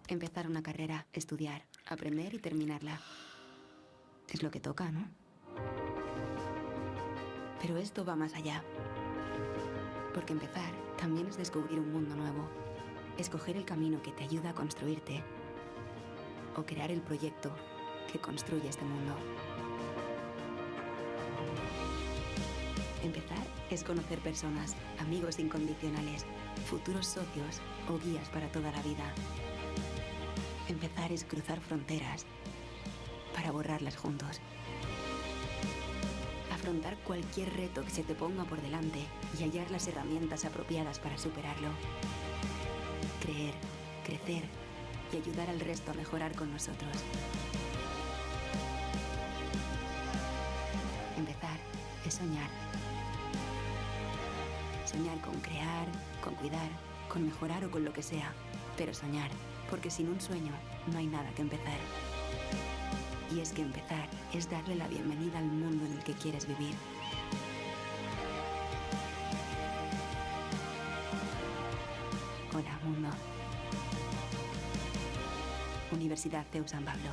Empezar una carrera, estudiar, aprender y terminarla. Es lo que toca, ¿no? Pero esto va más allá. Porque empezar también es descubrir un mundo nuevo. Escoger el camino que te ayuda a construirte. O crear el proyecto que construye este mundo. Empezar es conocer personas, amigos incondicionales, futuros socios o guías para toda la vida. Empezar es cruzar fronteras para borrarlas juntos. Afrontar cualquier reto que se te ponga por delante y hallar las herramientas apropiadas para superarlo. Creer, crecer y ayudar al resto a mejorar con nosotros. Empezar es soñar. Soñar con crear, con cuidar, con mejorar o con lo que sea. Pero soñar, porque sin un sueño no hay nada que empezar. Y es que empezar es darle la bienvenida al mundo en el que quieres vivir. Hola, mundo. Universidad CEU San Pablo.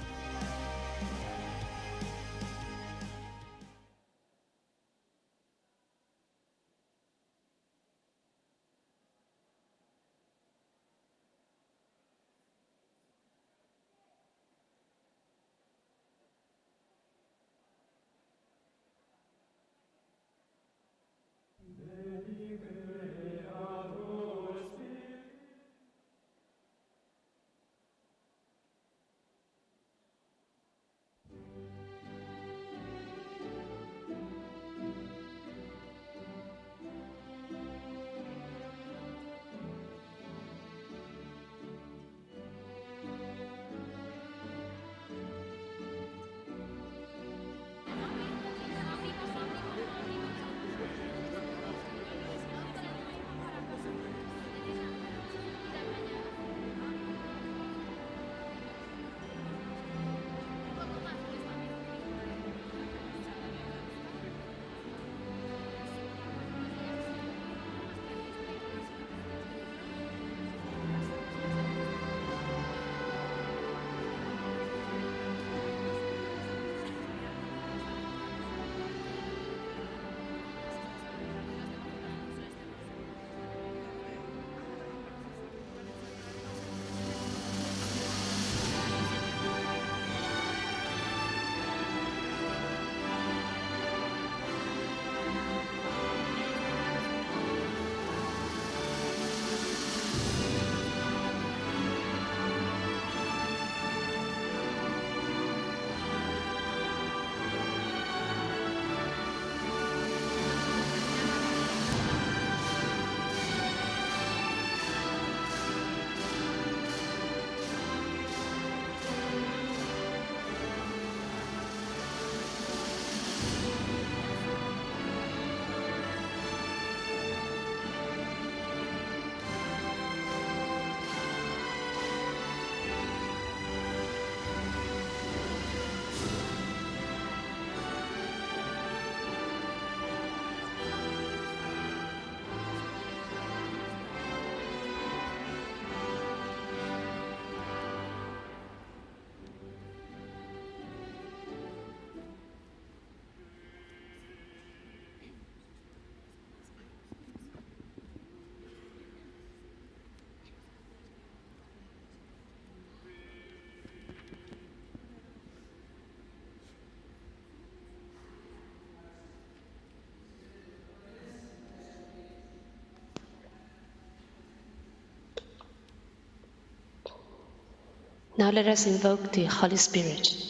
Now let us invoke the Holy Spirit.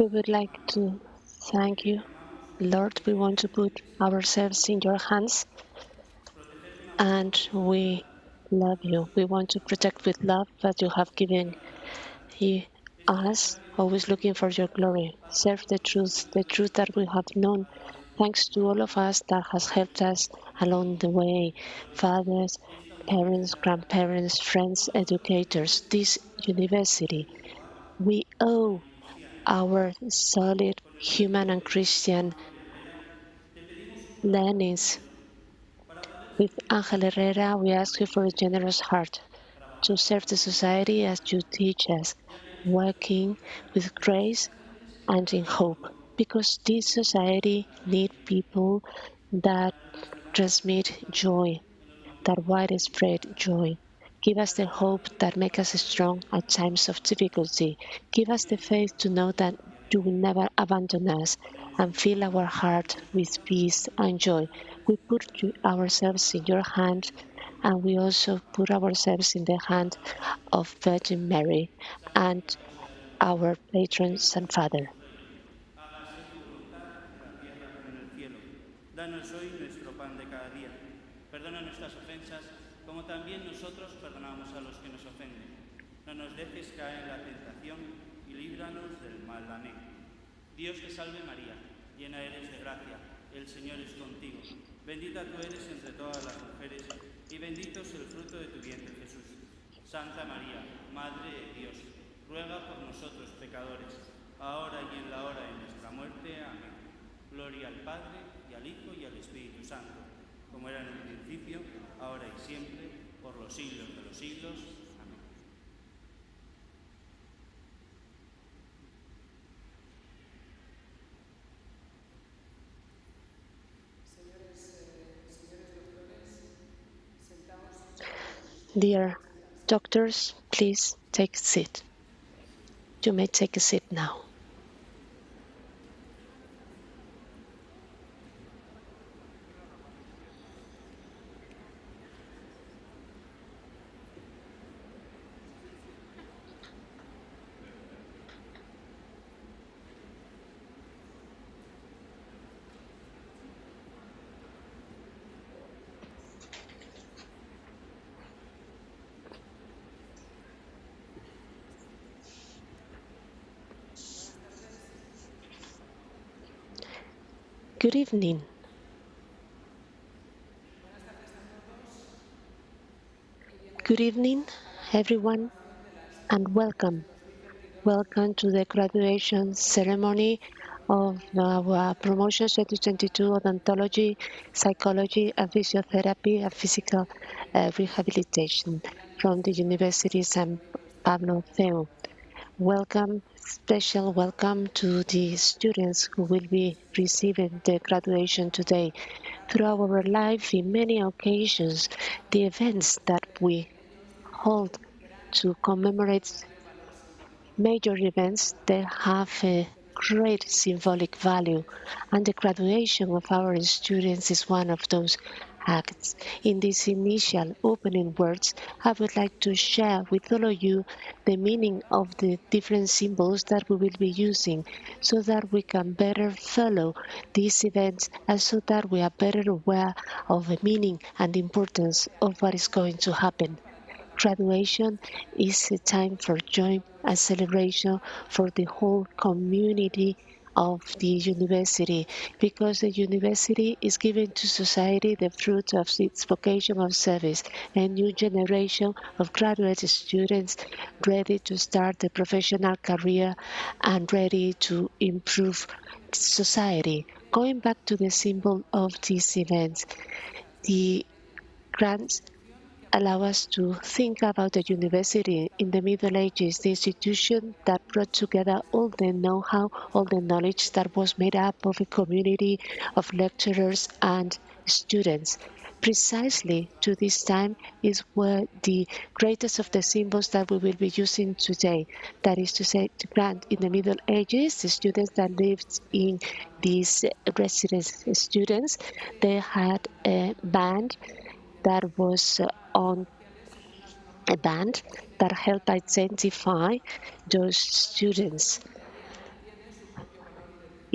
We would like to thank you, Lord. We want to put ourselves in your hands, and we love you. We want to protect with love that you have given He us, always looking for your glory. Serve the truth that we have known, thanks to all of us that has helped us along the way. Fathers, parents, grandparents, friends, educators, this university. We owe our solid human and Christian learnings. With Angel Herrera, we ask you for a generous heart to serve the society as you teach us, working with grace and in hope, because this society needs people that transmit joy, that widespread joy. Give us the hope that makes us strong at times of difficulty. Give us the faith to know that you will never abandon us and fill our heart with peace and joy. We put ourselves in your hand, and we also put ourselves in the hand of Virgin Mary and our patron Saint Father. Hágase tu voluntad en la tierra como en el cielo. Danos hoy nuestro pan de cada día. Perdona nuestras ofensas, como también nosotros perdonamos a los que nos ofenden. No nos dejes caer en la tentación y líbranos del mal. Amén. Dios te salve María, llena eres de gracia, el Señor es contigo. Bendita tú eres entre todas las mujeres y bendito es el fruto de tu vientre, Jesús. Santa María, Madre de Dios, ruega por nosotros pecadores, ahora y en la hora de nuestra muerte. Amén. Gloria al Padre, y al Hijo, y al Espíritu Santo, como era en el principio, ahora y siempre, por los siglos de los siglos. Amén. Dear doctors, please take a seat. You may take a seat now. Good evening. Good evening, everyone, and welcome. Welcome to the graduation ceremony of our Promotion 2022 Odontology, Psychology, and Physiotherapy and Physical Rehabilitation from the University San Pablo CEU. Welcome, special welcome to the students who will be receiving the graduation today. Throughout our life, in many occasions, the events that we hold to commemorate major events, they have a great symbolic value, and the graduation of our students is one of those acts. In these initial opening words, I would like to share with all of you the meaning of the different symbols that we will be using so that we can better follow these events and so that we are better aware of the meaning and the importance of what is going to happen. Graduation is a time for joy and celebration for the whole community of the university, because the university is giving to society the fruit of its vocation of service, a new generation of graduate students ready to start the professional career and ready to improve society. Going back to the symbol of these events, the grants allow us to think about the university in the Middle Ages, the institution that brought together all the know-how, all the knowledge that was made up of a community of lecturers and students. Precisely to this time is where the greatest of the symbols that we will be using today, that is to say, to grant in the Middle Ages, the students that lived in these residence students, they had a band that was on a band that helped identify those students.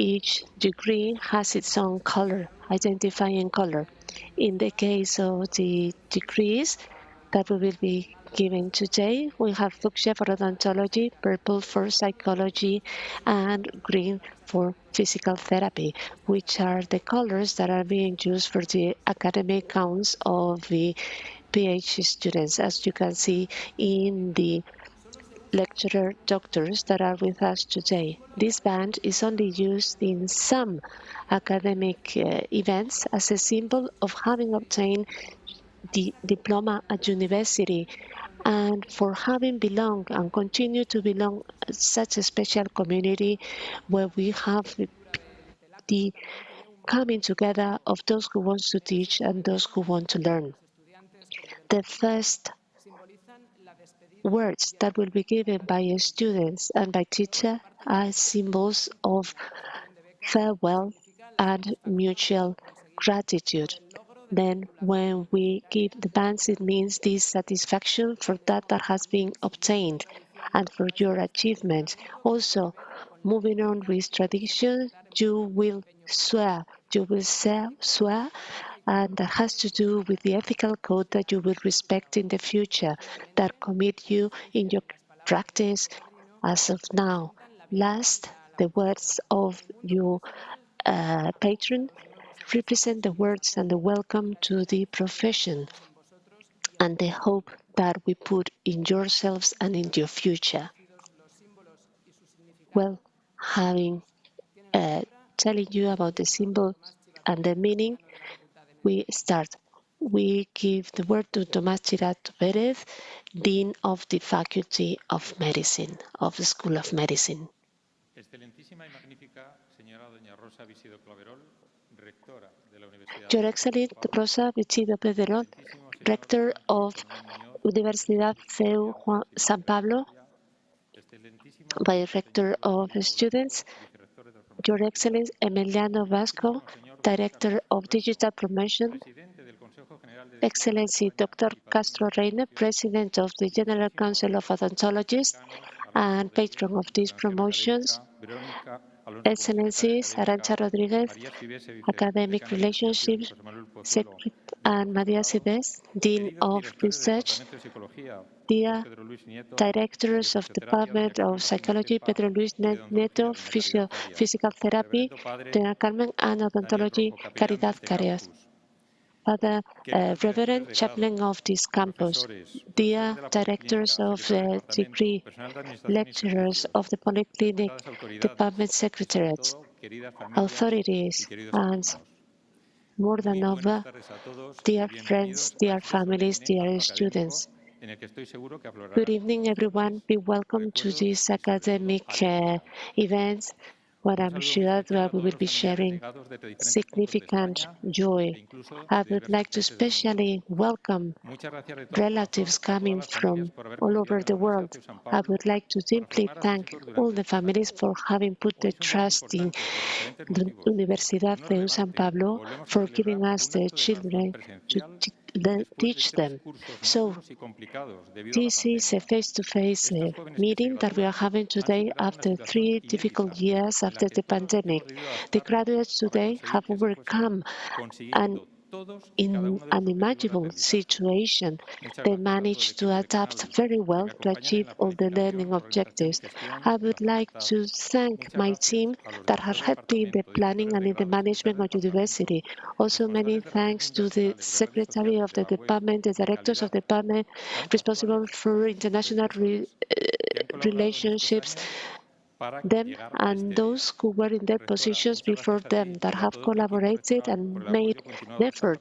Each degree has its own color, identifying color. In the case of the degrees that we will be given today, we have fuchsia for odontology, purple for psychology, and green for physical therapy, which are the colors that are being used for the academic counts of the PhD students, as you can see in the lecturer doctors that are with us today. This band is only used in some academic events as a symbol of having obtained the diploma at university and for having belonged and continue to belong to such a special community where we have the coming together of those who want to teach and those who want to learn. The first words that will be given by students and by teachers are symbols of farewell and mutual gratitude. Then when we give the bands, it means this satisfaction for that has been obtained and for your achievements. Also, moving on with tradition, you will swear, swear, and that has to do with the ethical code that you will respect in the future, that commit you in your practice as of now. Last, the words of your patron represent the words and the welcome to the profession and the hope that we put in yourselves and in your future. Well, having telling you about the symbol and the meaning, we start. We give the word to Tomás Chirato Pérez, Dean of the Faculty of Medicine, of the School of Medicine. Your Excellency Rosa Vichido Pedrerol, Rector of Universidad CEU San Pablo, Director of Students, Your Excellency Emiliano Vasco, Director of Digital Promotion, Excellency Dr. Castro Reina, President of the General Council of Odontologists and patron of these promotions, Excellencies Arantxa Rodríguez, Academic Relationships, Secretary, and Maria Cibes, Dean of Research, dear Directors of Department of Psychology, Pedro Luis Neto, Physical Therapy, Dina Carmen, and Odontology, Caridad Careas. Father Reverend Chaplain of this campus, dear Directors of the degree, lecturers of the Polyclinic Department Secretariats, authorities, and more than ever, dear friends, dear families, dear students. Good evening, everyone. Be welcome to this academic event, where I'm sure that we will be sharing significant joy. I would like to especially welcome relatives coming from all over the world. I would like to simply thank all the families for having put the trust in the Universidad CEU San Pablo for giving us the children to teach them. So this is a face-to-face meeting that we are having today after 3 difficult years after the pandemic. The graduates today have overcome an unimaginable situation. They managed to adapt very well to achieve all the learning objectives. I would like to thank my team that has helped me in the planning and in the management of the university. Also, many thanks to the Secretary of the Department, the Directors of the Department responsible for international relationships, them and those who were in their positions before them that have collaborated and made an effort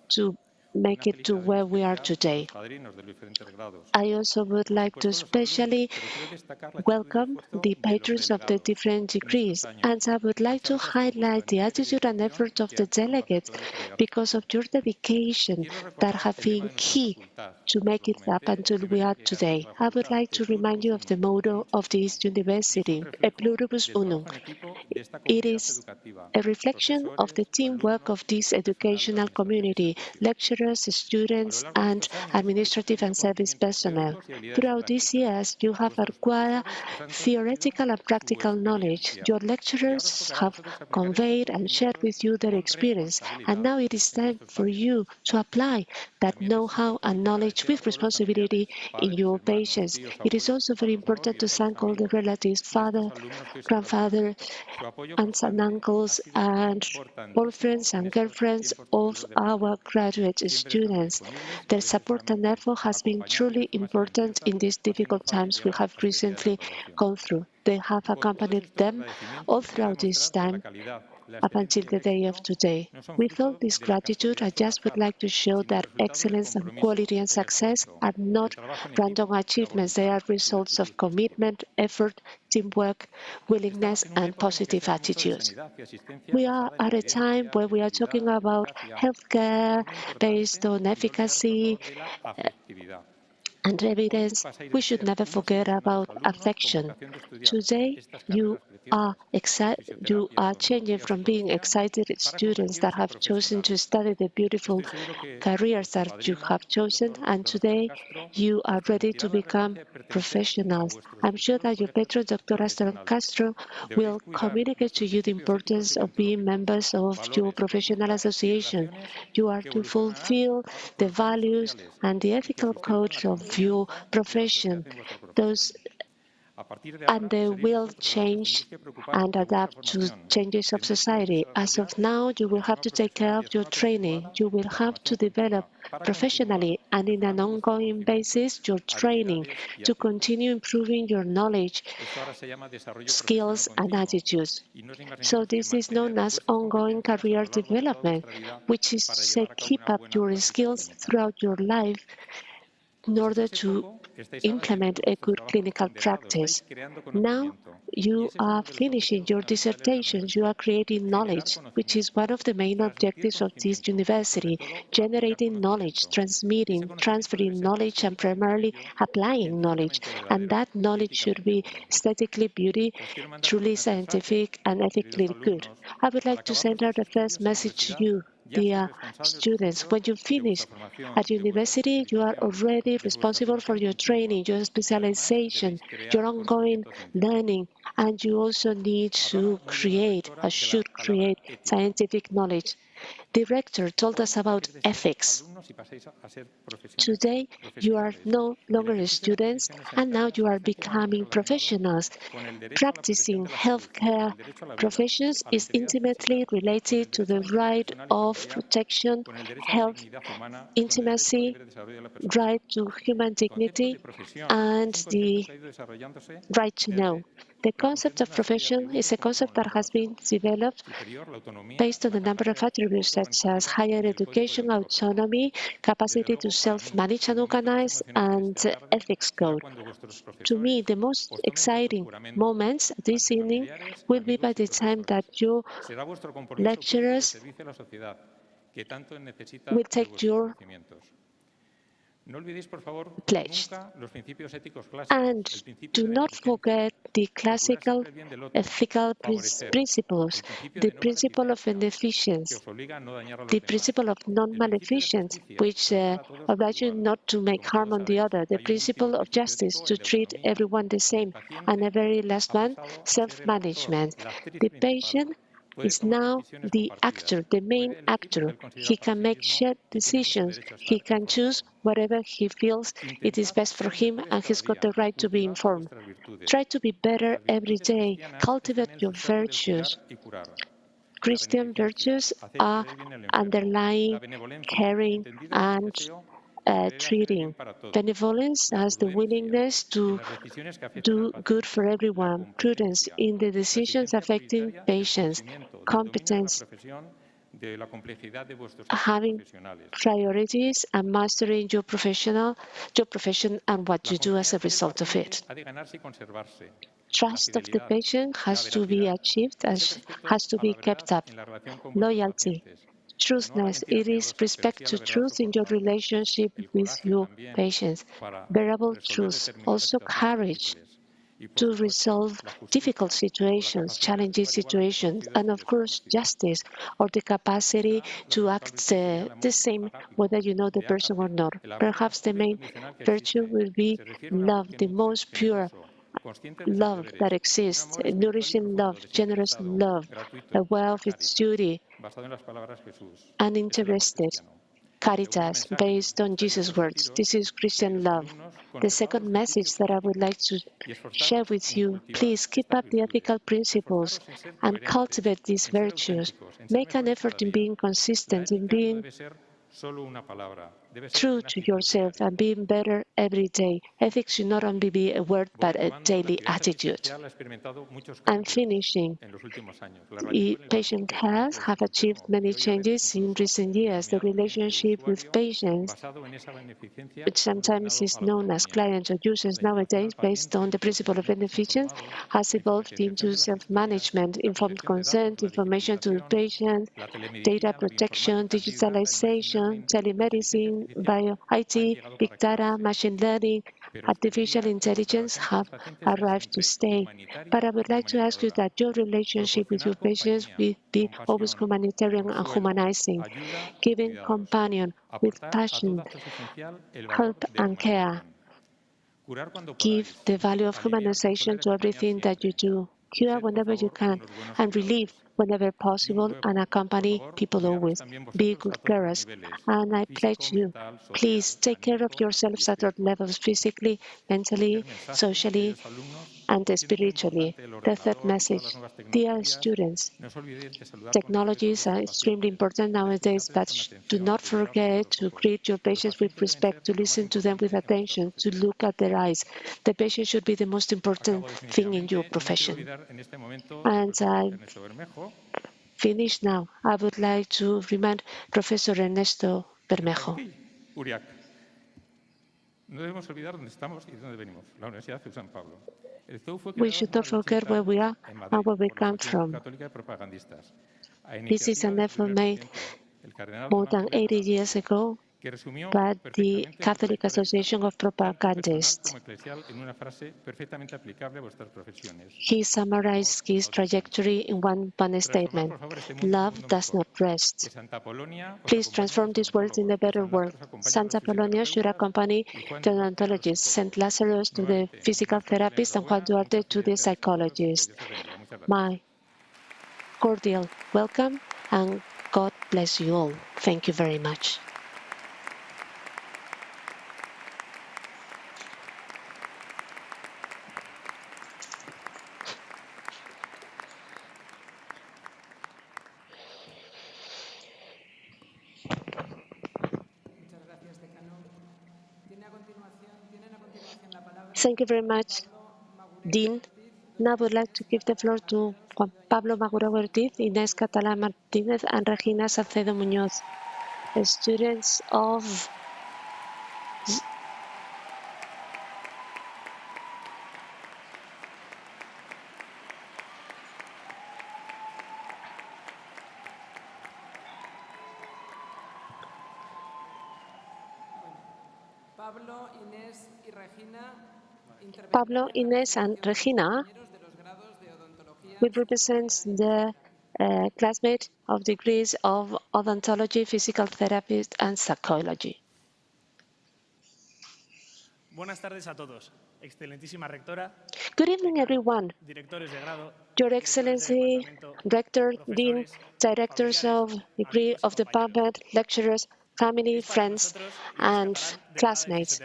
to make it to where we are today. I also would like to especially welcome the patrons of the different degrees, and I would like to highlight the attitude and effort of the delegates because of your dedication that have been key to make it up until we are today. I would like to remind you of the motto of this university, E pluribus unum. It is a reflection of the teamwork of this educational community, lecturers, students, and administrative and service personnel. Throughout these years, you have acquired theoretical and practical knowledge. Your lecturers have conveyed and shared with you their experience, and now it is time for you to apply that know-how and knowledge with responsibility in your patients. It is also very important to thank all the relatives, father, grandfather, aunts and uncles, and boyfriends and girlfriends of our graduate students. Their support and effort has been truly important in these difficult times we have recently gone through. They have accompanied them all throughout this time up until the day of today. With all this gratitude, I just would like to show that excellence and quality and success are not random achievements. They are results of commitment, effort, teamwork, willingness, and positive attitudes. We are at a time where we are talking about healthcare based on efficacy and evidence. We should never forget about affection. Today, you are changing from being excited students that have chosen to study the beautiful careers that you have chosen, and today you are ready to become professionals. I'm sure that your patron, Dr. Astor Castro, will communicate to you the importance of being members of your professional association. You are to fulfill the values and the ethical code of your profession. And they will change and adapt to changes of society. As of now, you will have to take care of your training. You will have to develop professionally and in an ongoing basis your training to continue improving your knowledge, skills, and attitudes. So this is known as ongoing career development, which is to say keep up your skills throughout your life in order to implement a good clinical practice. Now you are finishing your dissertations, you are creating knowledge, which is one of the main objectives of this university, generating knowledge, transferring knowledge, and primarily applying knowledge. And that knowledge should be aesthetically beauty, truly scientific, and ethically good. I would like to send out the first message to you, dear students. When you finish at university, you are already responsible for your training, your specialization, your ongoing learning, and you also need to create, or should create, scientific knowledge. The rector told us about ethics. Today, you are no longer students, and now you are becoming professionals. Practicing healthcare professions is intimately related to the right of protection, health, intimacy, right to human dignity, and the right to know. The concept of profession is a concept that has been developed based on a number of attributes such as higher education, autonomy, capacity to self-manage and organize, and ethics code. To me, the most exciting moments this evening will be by the time that your lecturers will take your pledge. And do not forget the classical ethical principles, the principle of beneficence, the principle of non-maleficence, which obliges you not to make harm on the other, the principle of justice, to treat everyone the same, and a very last one, self-management. The patient is now the actor, the main actor. He can make shared decisions. He can choose whatever he feels it is best for him, and he's got the right to be informed. Try to be better every day. Cultivate your virtues. Christian virtues are underlying, caring, and treating. Benevolence has the willingness to do good for everyone. Prudence in the decisions affecting patients. Competence, having priorities and mastering your profession and what you do as a result of it. Trust of the patient has to be achieved and has to be kept up. Loyalty Truthness, it is respect to truth in your relationship with your patients. Bearable truth, also courage to resolve difficult situations, challenging situations, and of course, justice, or the capacity to act the same whether you know the person or not. Perhaps the main virtue will be love, the most pure love that exists, nourishing love, generous love, aware of its duty, uninterested, caritas, based on Jesus' words. This is Christian love. The second message that I would like to share with you, please keep up the ethical principles and cultivate these virtues. Make an effort in being consistent, in being true to yourself and being better every day. Ethics should not only be a word, but a daily attitude. And finishing, patient health have achieved many changes in recent years. The relationship with patients, which sometimes is known as clients or users nowadays, based on the principle of beneficence, has evolved into self-management, informed consent, information to the patient, data protection, digitalization, telemedicine, bio-IT, big data, machine learning, artificial intelligence have arrived to stay. But I would like to ask you that your relationship with your patients will be always humanitarian and humanizing, giving companion with passion, help and care. Give the value of humanization to everything that you do. Cure whenever you can, and relieve whenever possible, and accompany people always. Be good carers. And I pledge you, please take care of yourselves at all levels, physically, mentally, socially, and spiritually. The third message, dear students, technologies are extremely important nowadays, but do not forget to greet your patients with respect, to listen to them with attention, to look at their eyes. The patient should be the most important thing in your profession. And I finish now. I would like to remind Professor Ernesto Bermejo. We should not forget where we are and where we come from. This is an effort made more than 80 years ago by the Catholic Association of Propagandists. He summarized his trajectory in one statement: love does not rest. Please transform these words in a better world. Santa Polonia should accompany the odontologist, St. Lazarus to the physical therapist, and Juan Duarte to the psychologist. My cordial welcome, and God bless you all. Thank you very much. Thank you very much, Dean. Now I would like to give the floor to Juan Pablo Magura Ortiz, Inés Catalán Martínez, and Regina Salcedo Muñoz, students of Pablo, Inés, and Regina will represent the classmates of degrees of Odontology, Physical Therapy, and Psychology. Buenas tardes a todos. Excelentísima rectora. Good evening, everyone. Directores de grado, Your Excellency, Rector, Dean, Directors of Degree of Department, lecturers, family, friends, and classmates.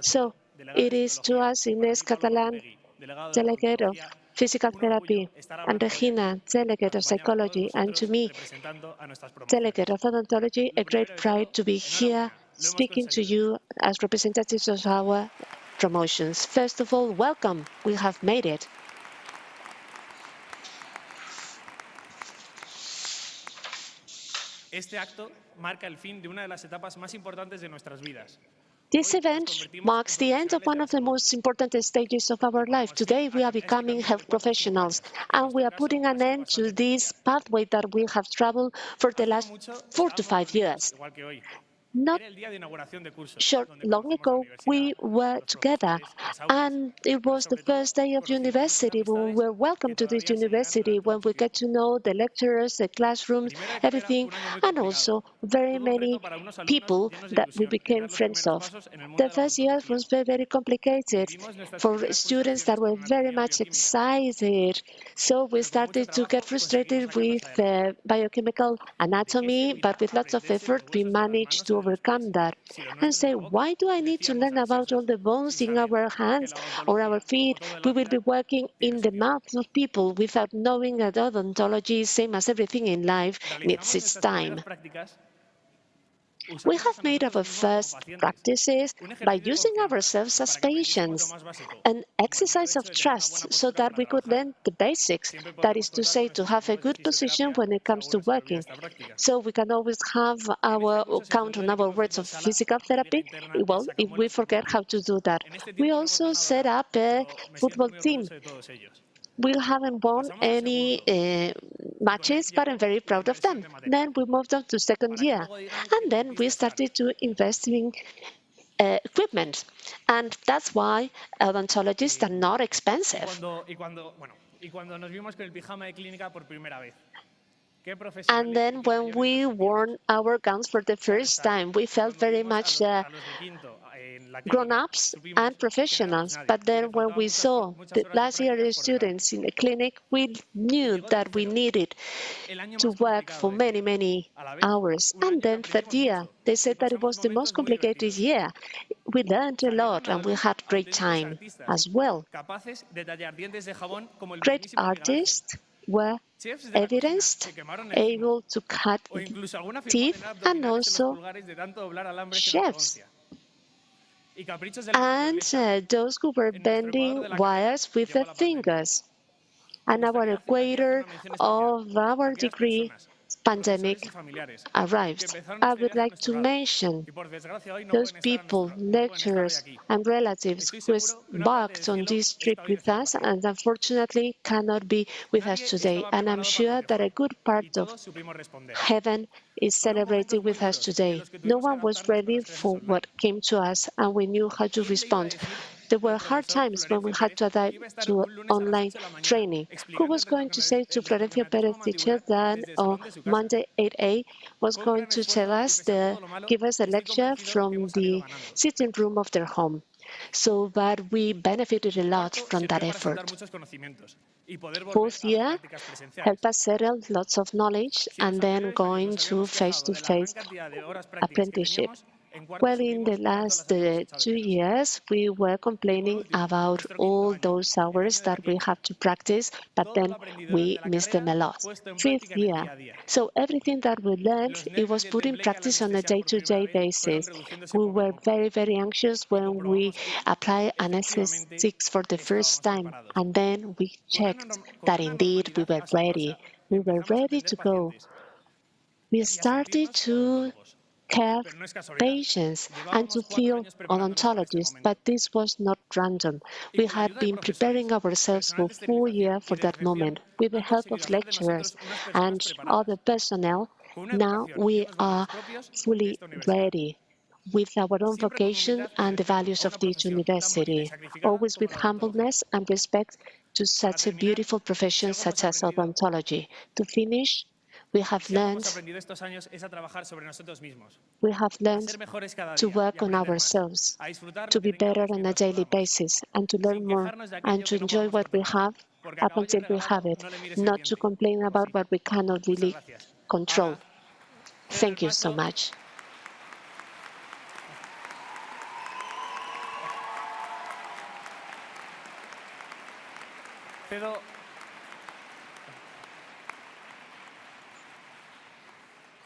So, it is to us, Inés Catalán, Delegate of Physical Therapy, and Regina, Delegate of Psychology, and to me, Delegate of Odontology, a great pride to be here speaking to you as representatives of our promotions. First of all, welcome. We have made it. Este acto marca el fin de una de las etapas más importantes de nuestras vidas. This event marks the end of one of the most important stages of our life. Today, we are becoming health professionals, and we are putting an end to this pathway that we have traveled for the last 4 to 5 years. Not long ago, we were together, and it was the first day of university when we were welcomed to this university, when we get to know the lecturers, the classrooms, everything, and also very many people that we became friends of. The first year was very, very complicated for students that were very much excited. So we started to get frustrated with biochemical anatomy, but with lots of effort, we managed to overcome that and say, why do I need to learn about all the bones in our hands or our feet? We will be working in the mouths of people without knowing that odontology, same as everything in life, needs its time. We have made our first practices by using ourselves as patients, an exercise of trust so that we could learn the basics, that is to say, to have a good position when it comes to working. So we can always have our count on our words of physical therapy, well, if we forget how to do that. We also set up a football team. We haven't won any matches, but I'm very proud of them. Then we moved on to second year, and then we started to invest in equipment, and that's why odontologists are not expensive. And then when we wore our gowns for the first time, we felt very much grown-ups and professionals. But then when we saw the last year students in the clinic, we knew that we needed to work for many, many hours. And then third year, they said that it was the most complicated year. We learned a lot and we had great time as well. Great artists were evidenced, able to cut teeth, and also chefs. And those who were bending wires with their fingers. And our equator of our degree pandemic arrived. I would like to mention those people, lecturers and relatives who embarked on this trip with us and unfortunately cannot be with us today. And I'm sure that a good part of heaven is celebrating with us today. No one was ready for what came to us, and we knew how to respond. There were hard times when we had to adapt to online training. Who was going to say to Florencio Perez teacher that on Monday 8A was going to tell us, give us a lecture from the sitting room of their home? So, but we benefited a lot from that effort. Fourth year helped us settle lots of knowledge and then going to face-to-face apprenticeship. Well, in the last 2 years, we were complaining about all those hours that we have to practice, but then we missed them a lot. Fifth year. So everything that we learned, it was put in practice on a day-to-day basis. We were very, very anxious when we applied anesthetics for the first time, and then we checked that indeed we were ready. We were ready to go. We started to care patients and to feel odontologists, but this was not random. We had been preparing ourselves for 4 years for that moment. With the help of lecturers and other personnel, now we are fully ready with our own vocation and the values of this university, always with humbleness and respect to such a beautiful profession such as odontology. To finish, we have learned to work on ourselves, to be better on a daily basis, and to learn more, and to enjoy what we have up until we have it, not to complain about what we cannot really control. Thank you so much.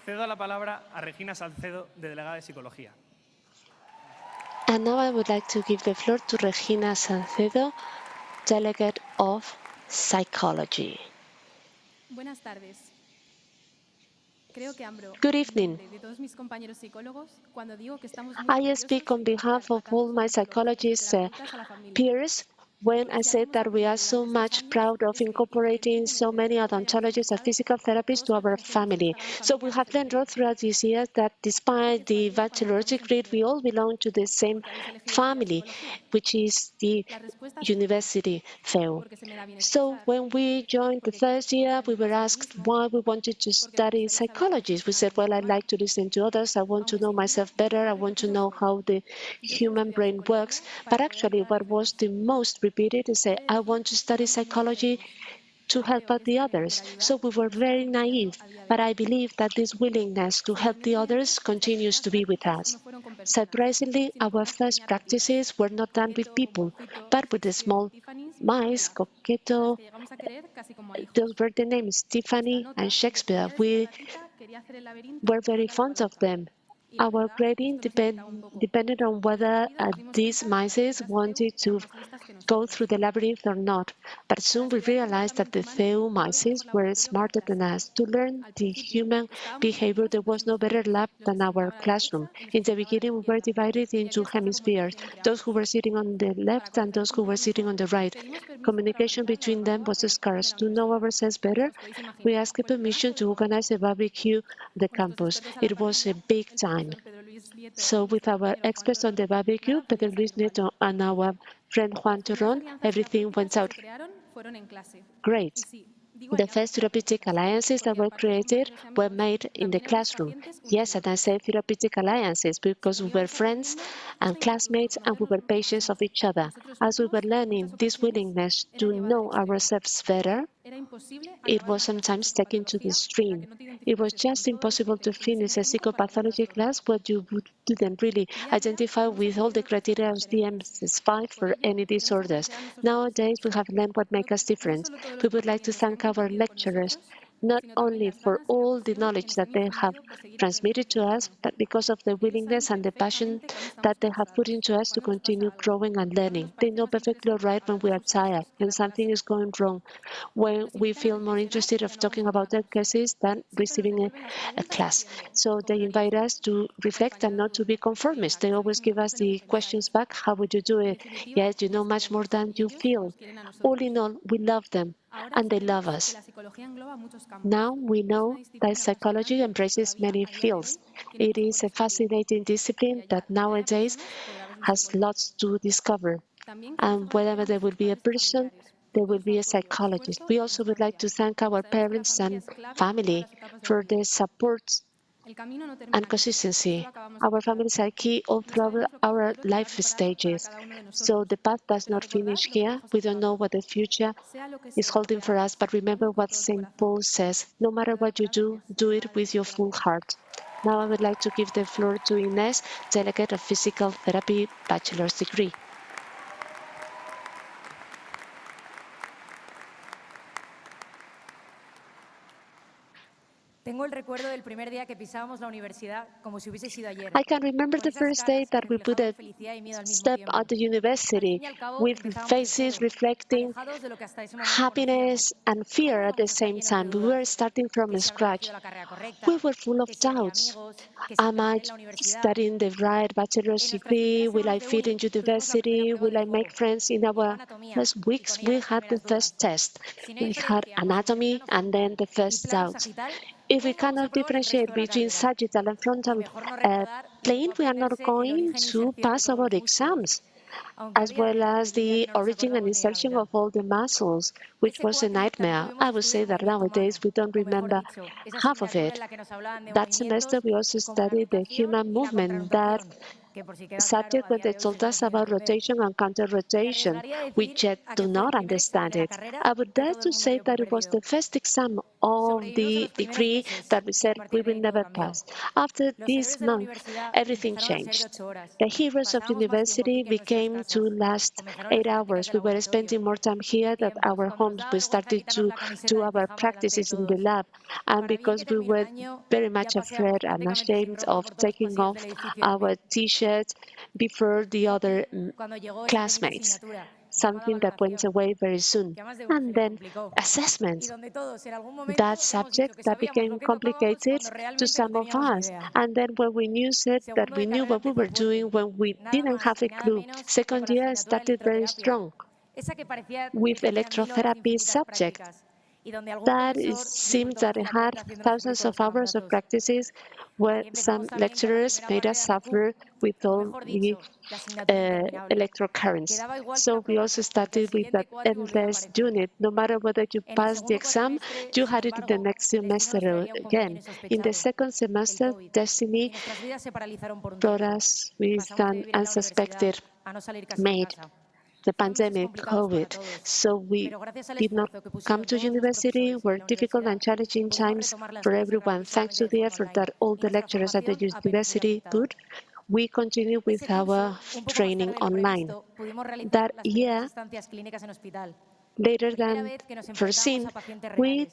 Cedo la palabra a Regina Salcedo, de delegada de Psicología. And now I would like to give the floor to Regina Salcedo, delegate of Psychology. Buenas tardes. Good evening. I speak on behalf of all my psychologist peers when I said that we are so much proud of incorporating so many odontologists and physical therapists to our family. So we have learned all throughout these years that despite the bachelor's degree, we all belong to the same family, which is the university FEU. So when we joined the first year, we were asked why we wanted to study psychology. We said, well, I like to listen to others. I want to know myself better. I want to know how the human brain works. But actually, what was the most repeated is say, I want to study psychology to help out the others. So we were very naive, but I believe that this willingness to help the others continues to be with us. Surprisingly, our first practices were not done with people, but with the small mice, Coqueto. Those were the names, Tiffany and Shakespeare. We were very fond of them. Our grading depended on whether these mice wanted to go through the labyrinth or not. But soon we realized that the FEU mice were smarter than us. To learn the human behavior, there was no better lab than our classroom. In the beginning, we were divided into hemispheres, those who were sitting on the left and those who were sitting on the right. Communication between them was scarce. To know ourselves better, we asked permission to organize a barbecue on the campus. It was a big time. So with our experts on the barbecue, Pedro Luis Neto and our friend Juan Torron, everything went out great. The first therapeutic alliances that were created were made in the classroom. Yes, and I say therapeutic alliances because we were friends and classmates and we were patients of each other. As we were learning this willingness to know ourselves better, it was sometimes taken to the extreme. It was just impossible to finish a psychopathology class where you didn't really identify with all the criteria of DSM-5 for any disorders. Nowadays, we have learned what makes us different. We would like to thank our lecturers, not only for all the knowledge that they have transmitted to us, but because of the willingness and the passion that they have put into us to continue growing and learning. They know perfectly right when we are tired and something is going wrong, when we feel more interested of talking about their cases than receiving a class. So they invite us to reflect and not to be conformists. They always give us the questions back, how would you do it? Yes, you know much more than you feel. All in all, we love them and they love us. Now we know that psychology embraces many fields. It is a fascinating discipline that nowadays has lots to discover. And whenever there will be a person, there will be a psychologist. We also would like to thank our parents and family for their support and consistency. Our families are key all throughout our life stages. So the path does not finish here. We don't know what the future is holding for us, but remember what St. Paul says, no matter what you do it with your full heart. Now I would like to give the floor to Inés, delegate of Physical Therapy Bachelor's degree. Tengo el recuerdo del primer día que pisábamos la universidad como si hubiese sido ayer. I can remember the first day that we put a step at the university with faces reflecting happiness and fear at the same time. We were starting from scratch. We were full of doubts. Am I studying the right bachelor's degree? Will I fit in university? Will I make friends? In our first weeks, we had the first test. We had anatomy and then the first doubts. If we cannot differentiate between sagittal and frontal plane, we are not going to pass our exams, as well as the origin and insertion of all the muscles, which was a nightmare. I would say that nowadays we don't remember half of it. That semester we also studied the human movement, that subject when they told us about rotation and counter-rotation. We yet do not understand it. I would dare to say that it was the first exam of the degree that we said we will never pass. After this month, everything changed. The heroes of university became to last 8 hours. We were spending more time here than our homes. We started to do our practices in the lab, and because we were very much afraid and ashamed of taking off our t-shirts before the other classmates. something that went away very soon. And then assessments, that subject that became complicated to some of us. And then when we knew it, that we knew what we were doing when we didn't have a clue. Second year started very strong with electrotherapy subject. That it seemed that it had thousands of hours of practices where some lecturers made us suffer with all the electrocurrents. So we also started with that endless unit. No matter whether you passed the exam, you had it in the next semester again. In the second semester, destiny brought us with an unsuspected mate, the pandemic, COVID. So we did not come to university. Were difficult and challenging times for everyone. Thanks to the effort that all the lecturers at the university put, we continue with our training online. That year, later than foreseen, we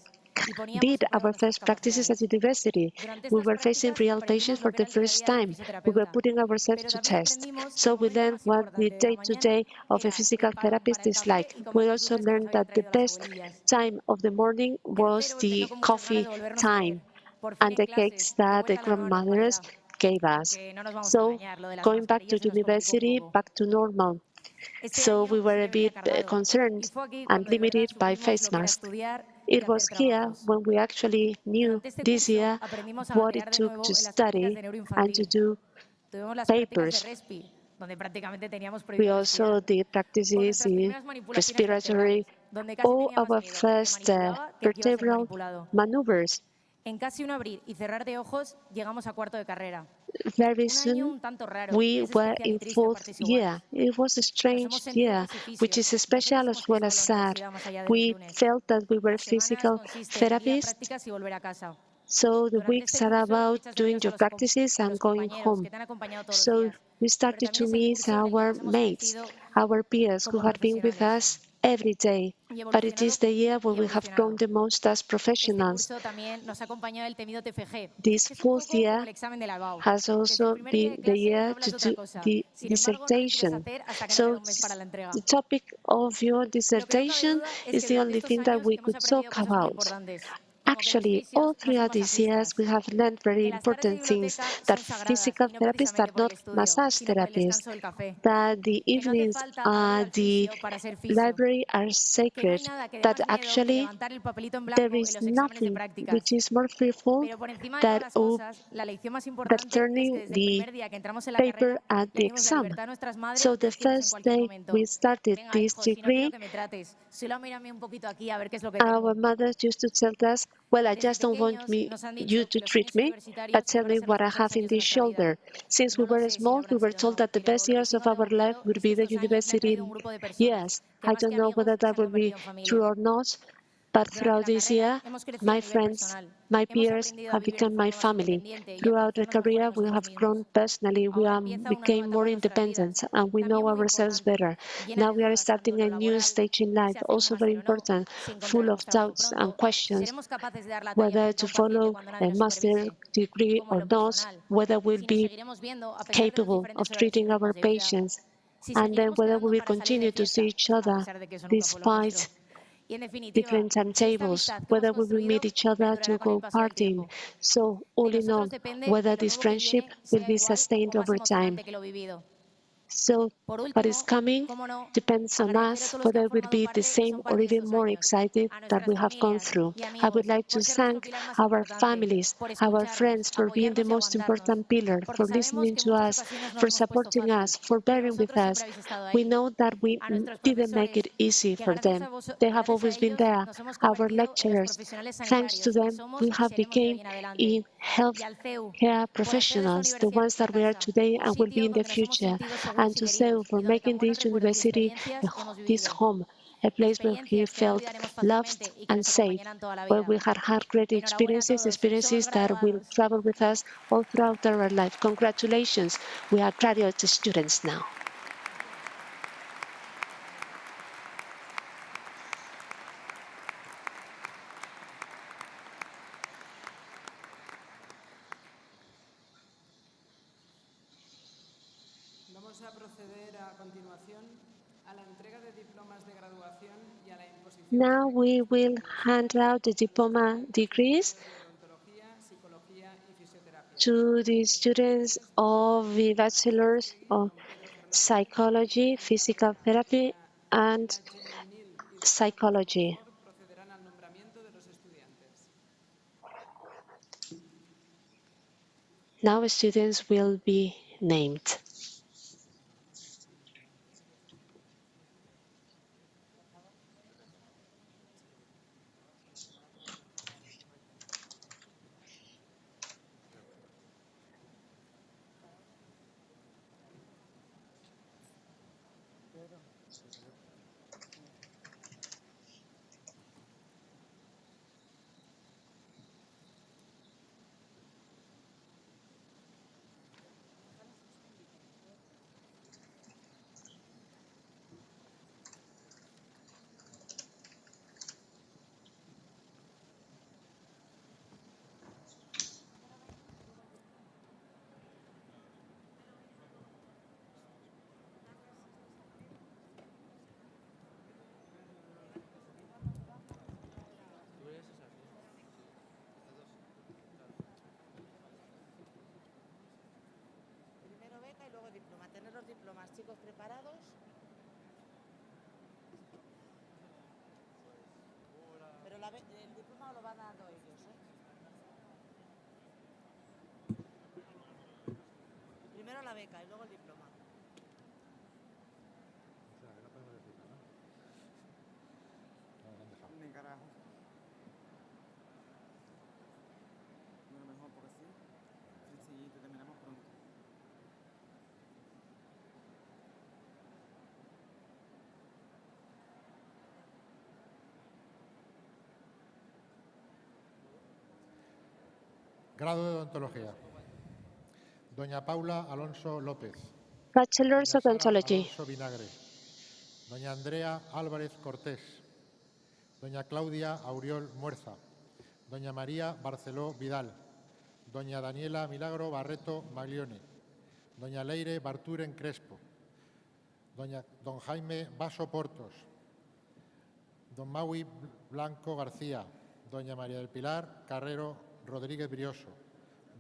did our first practices at university. We were facing real patients for the first time. We were putting ourselves to test. So we learned what the day-to-day of a physical therapist is like. We also learned that the best time of the morning was the coffee time and the cakes that the grandmothers gave us. So going back to university, back to normal. So we were a bit concerned and limited by face masks. It was here when we actually knew this year what it took to study and to do papers. We also did practices in respiratory, all our first vertebral maneuvers. Very soon, we were in fourth year. It was a strange year, which is special as well as sad. We felt that we were physical therapists, so the weeks are about doing your practices and going home. So we started to miss our mates, our peers who had been with us every day. But it is the year where we have grown the most as professionals. This fourth year has also been the year to do the dissertation. So the topic of your dissertation is the only thing that we could talk about. Actually, all throughout these years, we have learned very important things, that physical therapists are not massage therapists, that the evenings at the library are sacred, that actually there is nothing which is more fearful than turning the paper at the exam. So the first day we started this degree, our mothers used to tell us, well, I just don't want you to treat me, but tell me what I have in this shoulder. Since we were small, we were told that the best years of our life would be the university years. I don't know whether that will be true or not, but throughout this year, my friends, my peers have become my family. Throughout the career, we have grown personally, we became more independent, and we know ourselves better. Now we are starting a new stage in life, also very important, full of doubts and questions, whether to follow a master's degree or not, whether we'll be capable of treating our patients, and then whether we will continue to see each other despite different timetables, whether we will meet each other to go partying. So, all in all, whether this friendship will be sustained over time. So, what is coming depends on us, whether we'll be the same or even more excited that we have gone through. I would like to thank our families, our friends for being the most important pillar, for listening to us, for supporting us, for bearing with us. We know that we didn't make it easy for them. They have always been there. Our lecturers, thanks to them, we have become in healthcare professionals, the ones that we are today and will be in the future. And to Seu for making this university this home, a place where he felt loved and safe, where we had great experiences that will travel with us all throughout our life. Congratulations, we are graduate students now. Vamos a proceder a continuación a la entrega de diplomas de graduación y a la imposición Now we will hand out the diploma degrees de odontología, psicología y fisioterapia. to the students of the bachelors of psychology, physical therapy, and psychology. Procederán al nombramiento de los estudiantes. Now students will be named. Primero beca y luego diploma. Tener los diplomas, chicos, preparados. Pero el diploma lo van dando ellos, ¿eh? Primero la beca y luego el diploma. Ni carajo. No, mejor porque sí. Sencillito, terminamos pronto. Grado de Odontología. Doña Paula Alonso López. Bachelor's Doña Sara Odontology. Alonso Vinagre. Doña Andrea Álvarez Cortés. Doña Claudia Auriol Muerza. Doña María Barceló Vidal. Doña Daniela Milagro Barreto Maglione. Doña Leire Barturen Crespo. Don Jaime Vaso Portos. Don Maui Blanco García. Doña María del Pilar Carrero Rodríguez Brioso.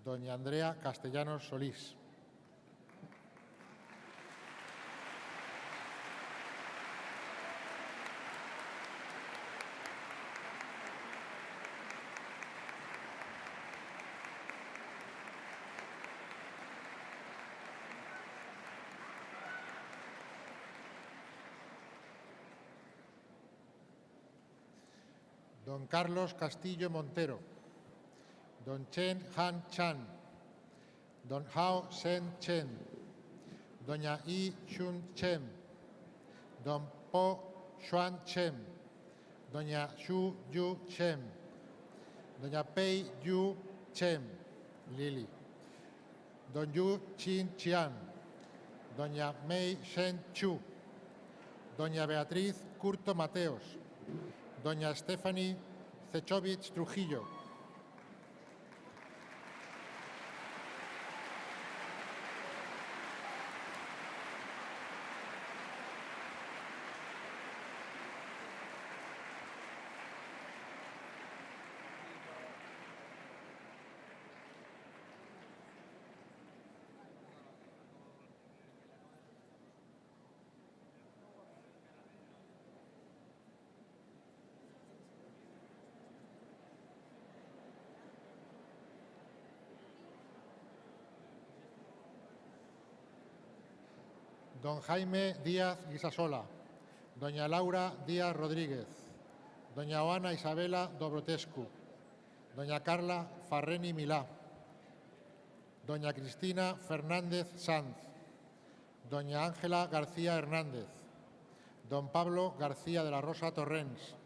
Doña Andrea Castellanos Solís. Don Carlos Castillo Montero. Don Chen Han Chan. Don Hao Sen Chen. Doña Yi Shun Chen. Don Po Xuan Chen. Doña Xu Yu Chen. Doña Pei Yu Chen. Lili. Don Yu Chin Chian. Doña Mei Shen Chu. Doña Beatriz Curto Mateos. Doña Stephanie Zechovich Trujillo. Don Jaime Díaz Guisasola. Doña Laura Díaz Rodríguez. Doña Oana Isabela Dobrotescu. Doña Carla Farreni Milá. Doña Cristina Fernández Sanz. Doña Ángela García Hernández. Don Pablo García de la Rosa Torrens.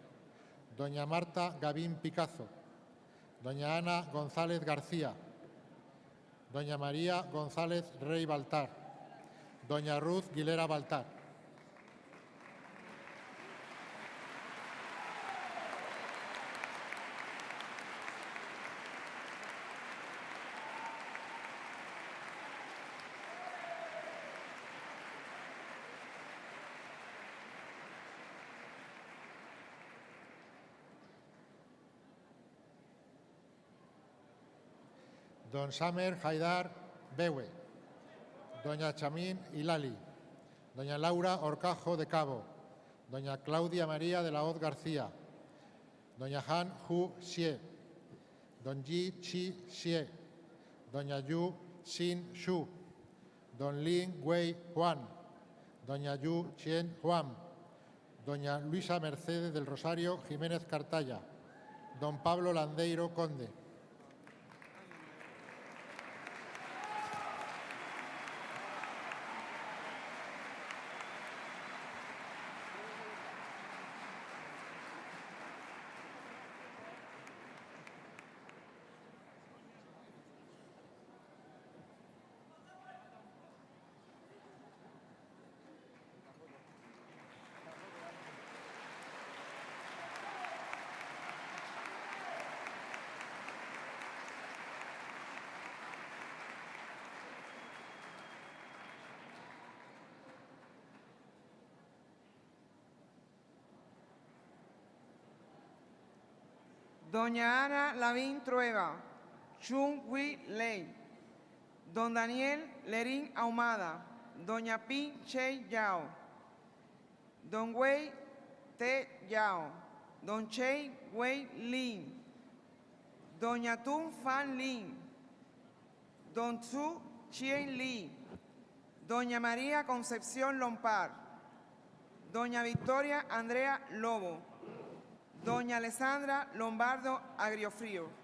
Doña Marta Gavín Picazo. Doña Ana González García. Doña María González Rey Baltar. Doña Ruth Guilera Baltar. don Samer Haidar Bewe, doña Chamín Hilali, doña Laura Orcajo de Cabo, doña Claudia María de la Hoz García, doña Han Hu Xie, don Yi Chi Xie, doña Yu Xin Shu, don Lin Wei Juan, doña Yu Chien Juan, doña Luisa Mercedes del Rosario Jiménez Cartaya, don Pablo Landeiro Conde. Doña Ana Lavín Trueba, Chung Hui Lei, don Daniel Lerín Ahumada, doña Pin Che Yao, don Wei Te Yao, don Che Wei Lin, doña Tun Fan Lin, don Tzu Chien Li, doña María Concepción Lompar, doña Victoria Andrea Lobo, doña Alessandra Lombardo Agriofrío.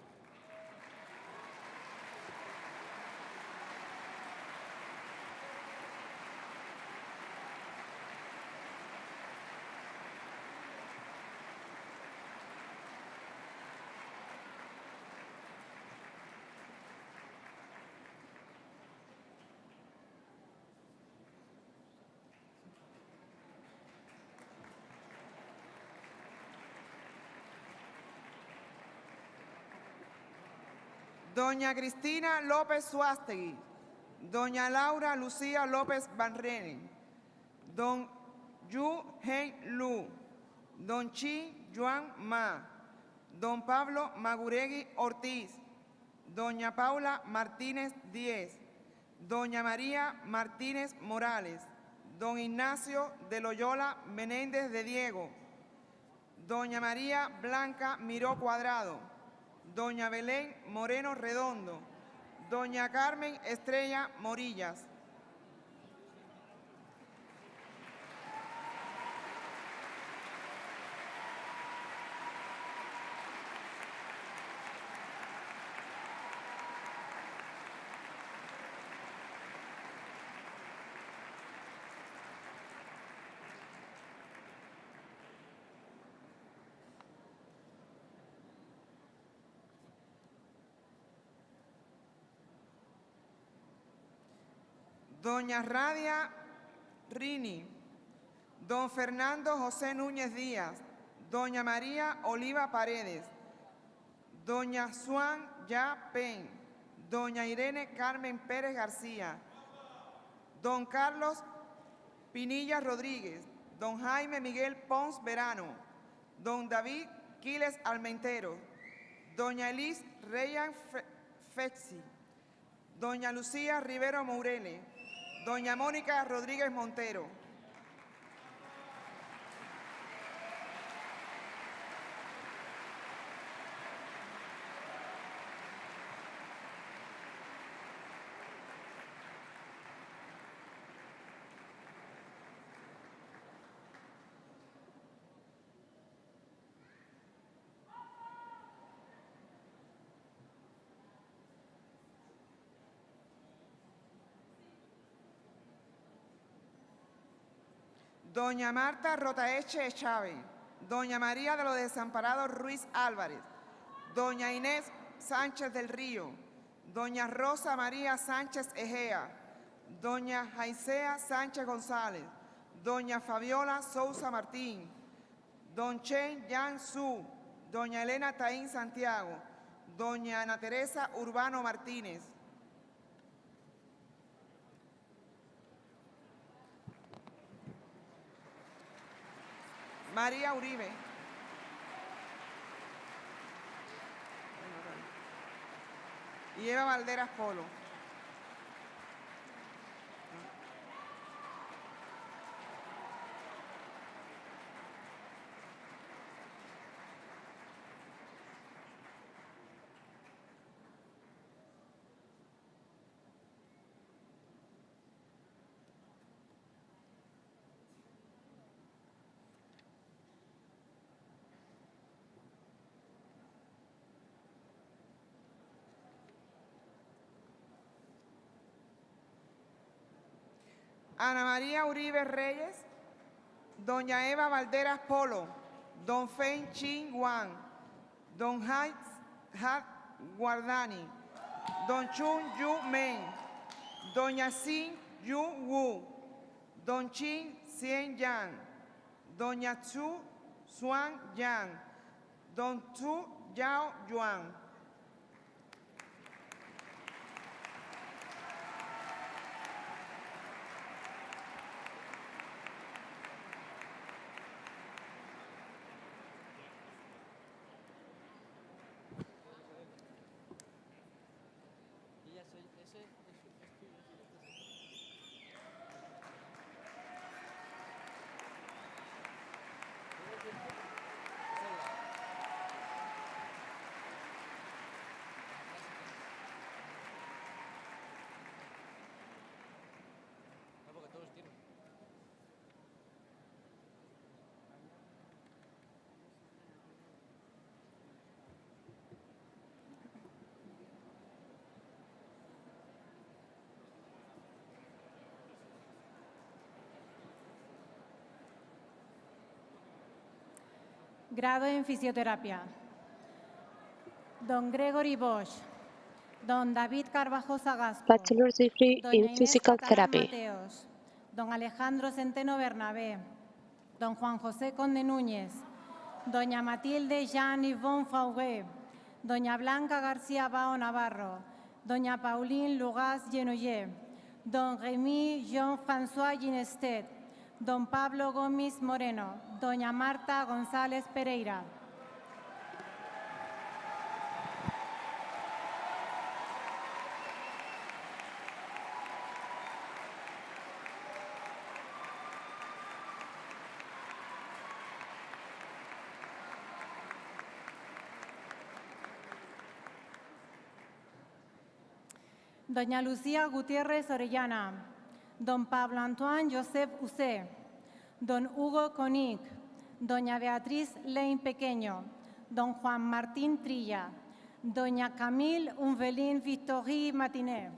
Doña Cristina López Suástegui, doña Laura Lucía López Banrene, don Yu Hen Lu, don Chi Yuan Ma, don Pablo Maguregui Ortiz, doña Paula Martínez Díez, doña María Martínez Morales, don Ignacio de Loyola Menéndez de Diego, doña María Blanca Miró Cuadrado, doña Belén Moreno Redondo, doña Carmen Estrella Morillas. Doña Radia Rini, don Fernando José Núñez Díaz, doña María Oliva Paredes, doña Suan Ya Pen, doña Irene Carmen Pérez García, don Carlos Pinilla Rodríguez, don Jaime Miguel Pons Verano, don David Quiles Almentero, doña Elis Reyan Fexi, doña Lucía Rivero Mourele, doña Mónica Rodríguez Montero. Doña Marta Rotaeche Chávez, doña María de los Desamparados Ruiz Álvarez, doña Inés Sánchez del Río, doña Rosa María Sánchez Egea, doña Jaisea Sánchez González, doña Fabiola Sousa Martín, don Chen Yang Su, doña Elena Taín Santiago, doña Ana Teresa Urbano Martínez. María Uribe. y Eva Valderas Polo. Ana María Uribe Reyes, doña Eva Valderas Polo, don Feng Chin Wang, don Hat Guardani, don Chun Yu Men, doña Xin Yu Wu, don Chin Xian Yang, doña Chu Xuan Yang, don Tu Yao Yuan. Grado en Fisioterapia. Don Gregory Bosch. Don David Carvajosa Gasco. Bachelor's degree Doña in Inés Physical Catalán Therapy. Mateos. Don Alejandro Centeno Bernabé. Don Juan José Conde Núñez. Doña Matilde Jean-Yvonne Fauré. Doña Blanca García Bao Navarro. Doña Pauline Lugas Genoyer. Don Rémy Jean-François Ginestet. Don Pablo Gómez Moreno. Doña Marta González Pereira. Doña Lucía Gutiérrez Orellana, don Pablo Antoine Joseph Usé, don Hugo Konig, doña Beatriz Lein Pequeño, don Juan Martín Trilla, doña Camille Unvelin Victorie Matiné.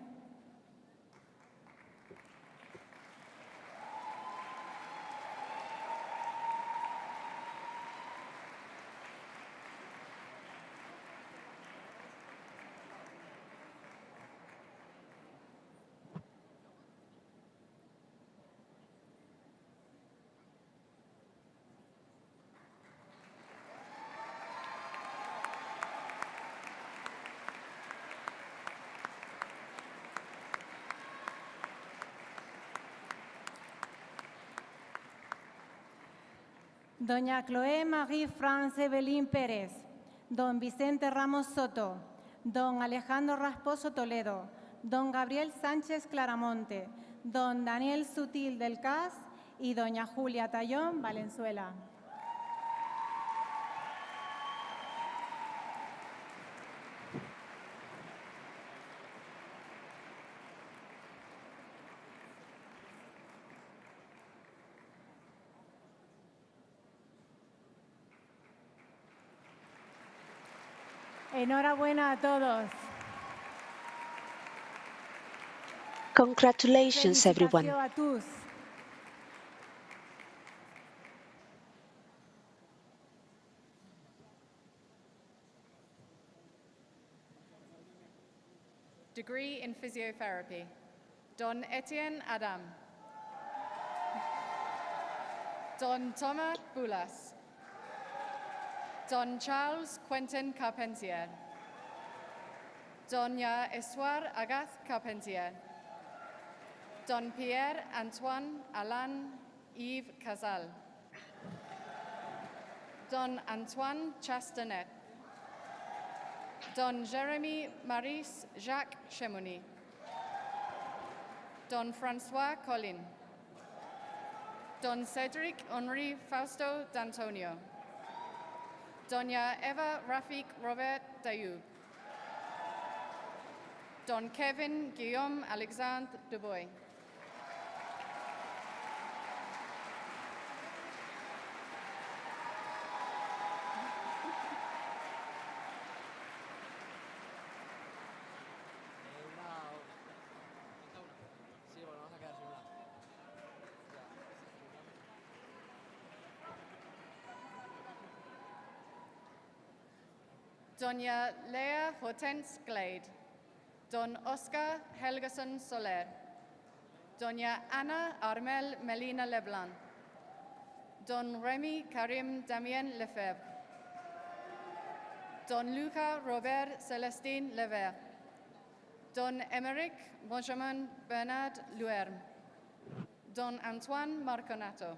Doña Chloé Marie France Evelyn Pérez, don Vicente Ramos Soto, don Alejandro Rasposo Toledo, don Gabriel Sánchez Claramonte, don Daniel Sutil del CAS y doña Julia Tallón Valenzuela. Enhorabuena a todos. Congratulations, everyone. Felicitació a tous. Degree in Physiotherapy. Don Etienne Adam. Don Thomas Boulas. Don Charles Quentin Carpentier. Doña Espoir Agath Carpentier. Don Pierre Antoine Alain Yves Casal. Don Antoine Chastanet. Don Jérémy Maurice Jacques Chemouni. Don François Collin. Don Cédric Henri Fausto D'Antonio. Doña Eva Rafik Robert Dayoub. Don Kevin Guillaume Alexandre Dubois. Doña Lea Hortense Glade. Don Oscar Helgason Soler. Doña Ana Armel Melina Leblanc. Don Remy Karim Damien Lefebvre. Don Luca Robert Celestin Lever. Don Émeric Benjamin Bernard Luerme. Don Antoine Marconato.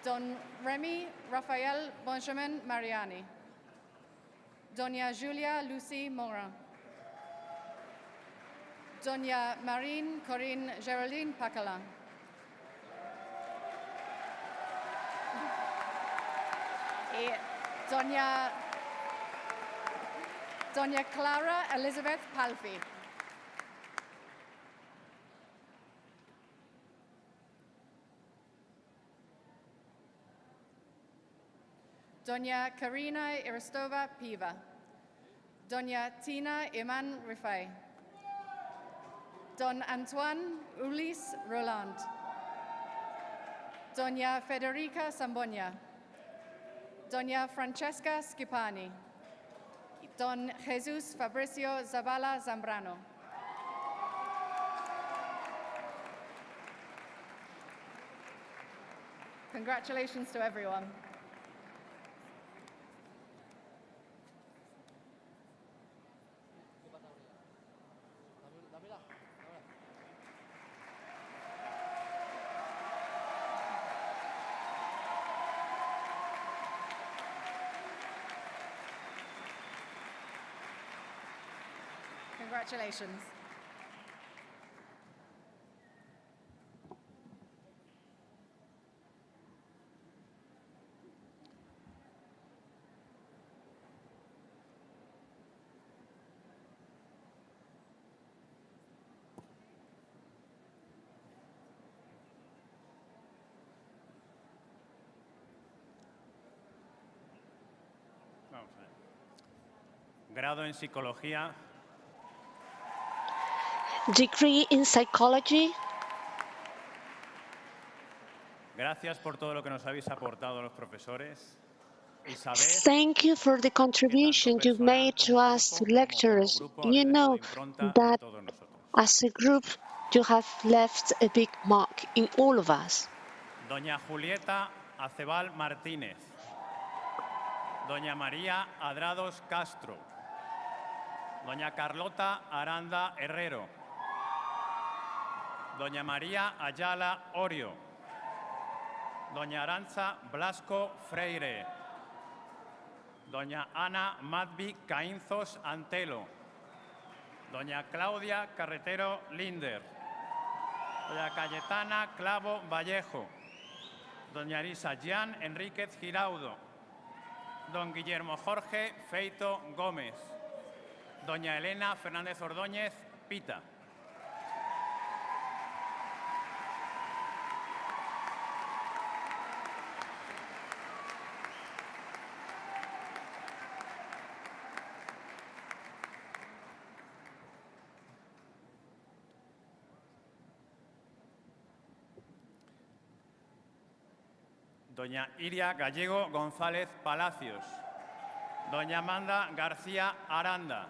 Don Remy Raphael Benjamin Mariani. Doña Julia Lucie Morin. Doña Marine Corinne Geraldine Pacalin. Y Doña Clara Elizabeth Palfi. Doña Karina Iristova Piva. Doña Tina Iman Rifai. Don Antoine Ulis Roland. Doña Federica Sambonia. Doña Francesca Schipani. Don Jesus Fabricio Zavala Zambrano. Congratulations to everyone. Congratulations. Vamos a ver. Grado en Psicología. Degree in Psychology. Gracias por todo lo que nos habéis aportado los profesores. Thank you for the contribution you've made to us lecturers. You know that as a group you have left a big mark in all of us. Doña Julieta Acebal Martínez. Doña María Adrados Castro. Doña Carlota Aranda Herrero. Doña María Ayala Orio. Doña Aranza Blasco Freire. Doña Ana Madvi Caínzos Antelo. Doña Claudia Carretero Linder. Doña Cayetana Clavo Vallejo. Doña Elisa Jan Enríquez Giraudo. Don Guillermo Jorge Feito Gómez. Doña Elena Fernández Ordóñez Pita. Doña Iria Gallego González Palacios. Doña Amanda García Aranda.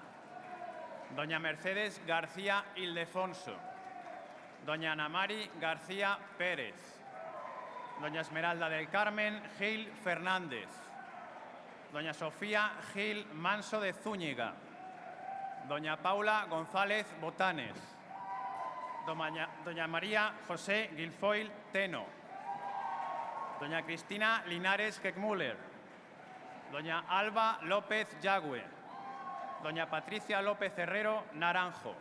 Doña Mercedes García Ildefonso. Doña Ana Mari García Pérez. Doña Esmeralda del Carmen Gil Fernández. Doña Sofía Gil Manso de Zúñiga. Doña Paula González Botanes. Doña María José Guilfoil Teno. Doña Cristina Linares Keckmüller. Doña Alba López Yagüe. Doña Patricia López Herrero Naranjo.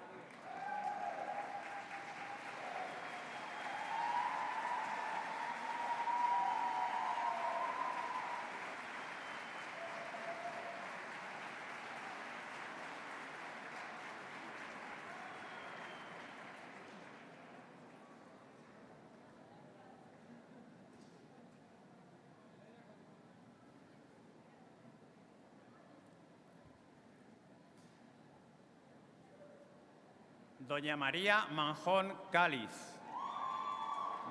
Doña María Manjón Cáliz.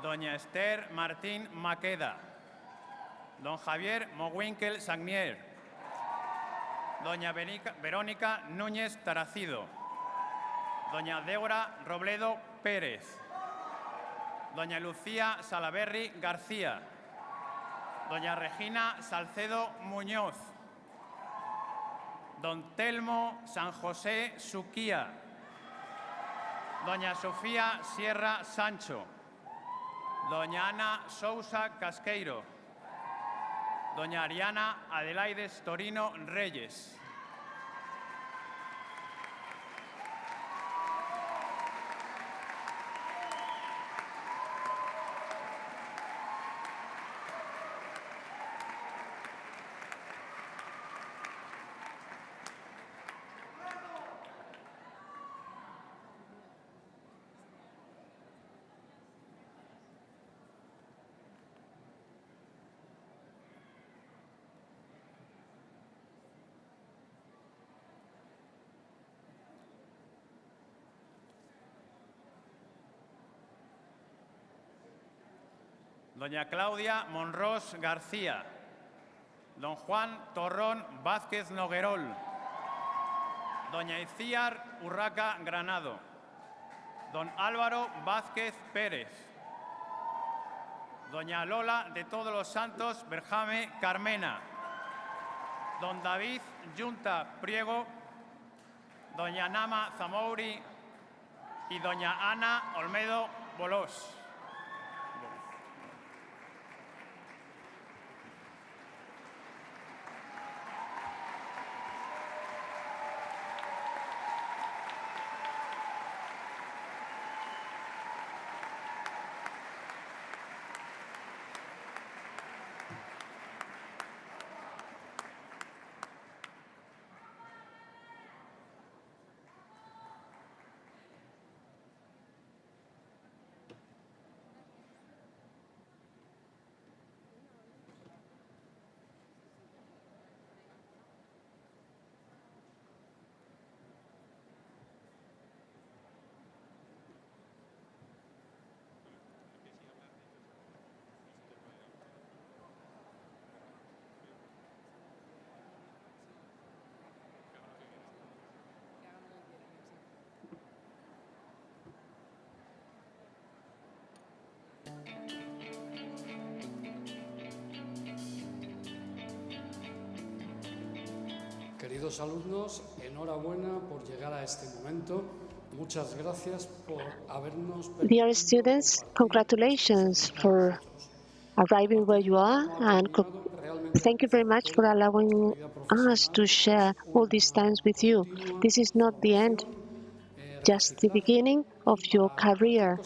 Doña Esther Martín Maqueda. Don Javier Mowinkel Sagnier. Doña Verónica Núñez Taracido. Doña Débora Robledo Pérez. Doña Lucía Salaberry García. Doña Regina Salcedo Muñoz. Don Telmo San José Suquía. Doña Sofía Sierra Sancho. Doña Ana Sousa Casqueiro. Doña Ariana Adelaides Torino Reyes. Doña Claudia Monrós García. Don Juan Torrón Vázquez Noguerol. Doña Iciar Urraca Granado. Don Álvaro Vázquez Pérez. Doña Lola de Todos los Santos Berjame Carmena. Don David Yunta Priego. Doña Nama Zamouri y doña Ana Olmedo Bolós. Queridos alumnos, enhorabuena por llegar a este momento. Muchas gracias por habernos permitido. Dear students, congratulations for arriving where you are, and thank you very much for allowing us to share all these times with you. This is not the end, just the beginning of your career.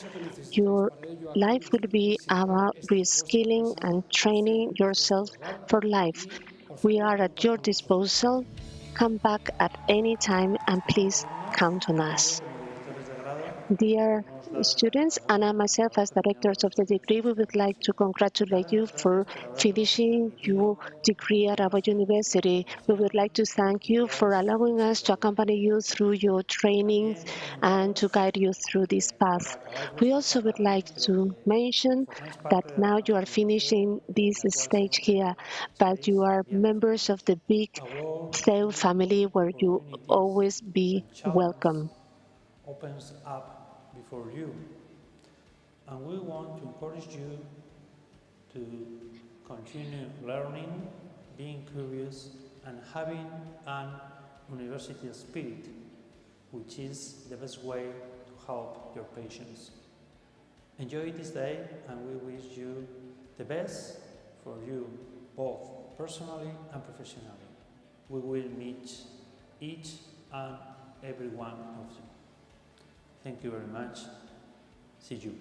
Your life will be about reskilling and training yourself for life. We are at your disposal. Come back at any time and please count on us. Dear students, and I myself as directors of the degree, we would like to congratulate you for finishing your degree at our university. We would like to thank you for allowing us to accompany you through your trainings and to guide you through this path. We also would like to mention that now you are finishing this stage here, but you are members of the big CEU family where you always be welcome. Opens up before you, and we want to encourage you to continue learning, being curious, and having an university spirit, which is the best way to help your patients. Enjoy this day, and we wish you the best for you both personally and professionally. We will meet each and every one of you. Thank you very much. See you.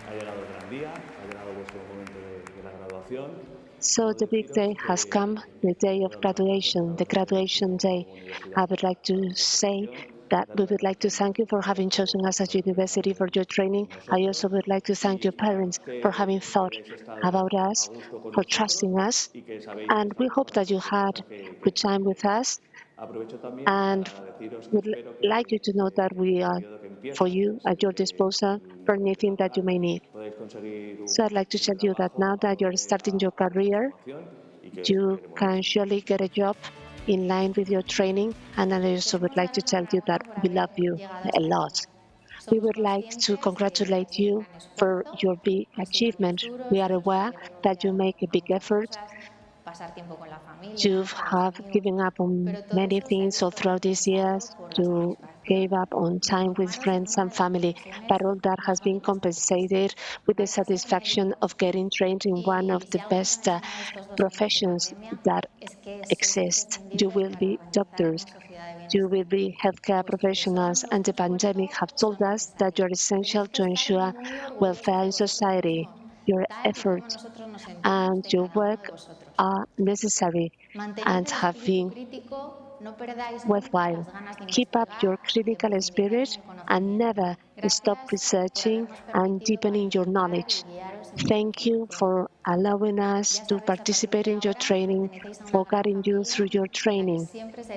Ha llegado el gran día, ha llegado vuestro momento de la graduación. So the big day has come, the day of graduation, the graduation day. I would like to say that we would like to thank you for having chosen us as university for your training. I also would like to thank your parents for having thought about us, for trusting us, and we hope that you had good time with us. And would like you to know that we are for you at your disposal for anything that you may need. So I'd like to tell you that now that you're starting your career, you can surely get a job in line with your training, and I also would like to tell you that we love you a lot. We would like to congratulate you for your big achievement. We are aware that you make a big effort. You have given up on many things all throughout these years. You gave up on time with friends and family, but all that has been compensated with the satisfaction of getting trained in one of the best professions that exist. You will be doctors, you will be healthcare professionals, and the pandemic have told us that you're essential to ensure welfare in society. Your efforts and your work are necessary and have been worthwhile. Keep up your critical spirit and never stop researching and deepening your knowledge. Thank you for allowing us to participate in your training, for guiding you through your training.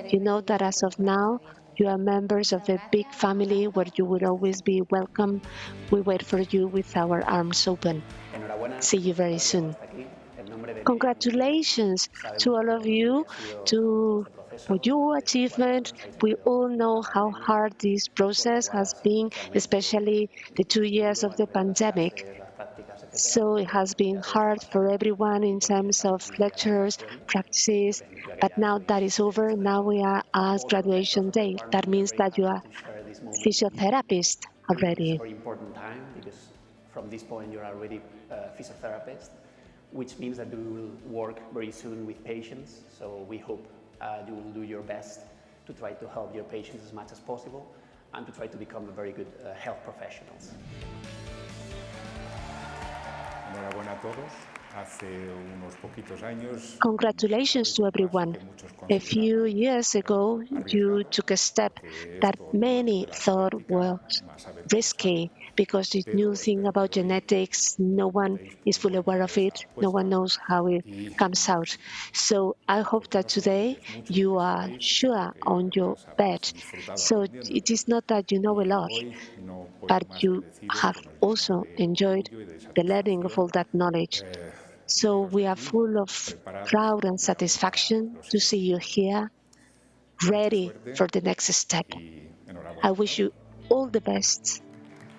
You know that as of now, you are members of a big family where you will always be welcome. We wait for you with our arms open. See you very soon. Congratulations to all of you for your achievement. We all know how hard this process has been, especially the 2 years of the pandemic. So it has been hard for everyone in terms of lectures, practices, but now that is over, now we are at graduation day. That means that you are physiotherapist already. It's a very important time because from this point you're already a physiotherapist, which means that you will work very soon with patients. So we hope you will do your best to try to help your patients as much as possible and to try to become a very good health professionals. Enhorabuena a todos. Hace unos poquitos años. Congratulations to everyone. A few years ago, you took a step that many thought was risky because the new thing about genetics, no one is fully aware of it, no one knows how it comes out. So I hope that today you are sure on your bet. So it is not that you know a lot, but you have also enjoyed the learning of all that knowledge. So we are full of proud and satisfaction to see you here, ready for the next step. I wish you all the best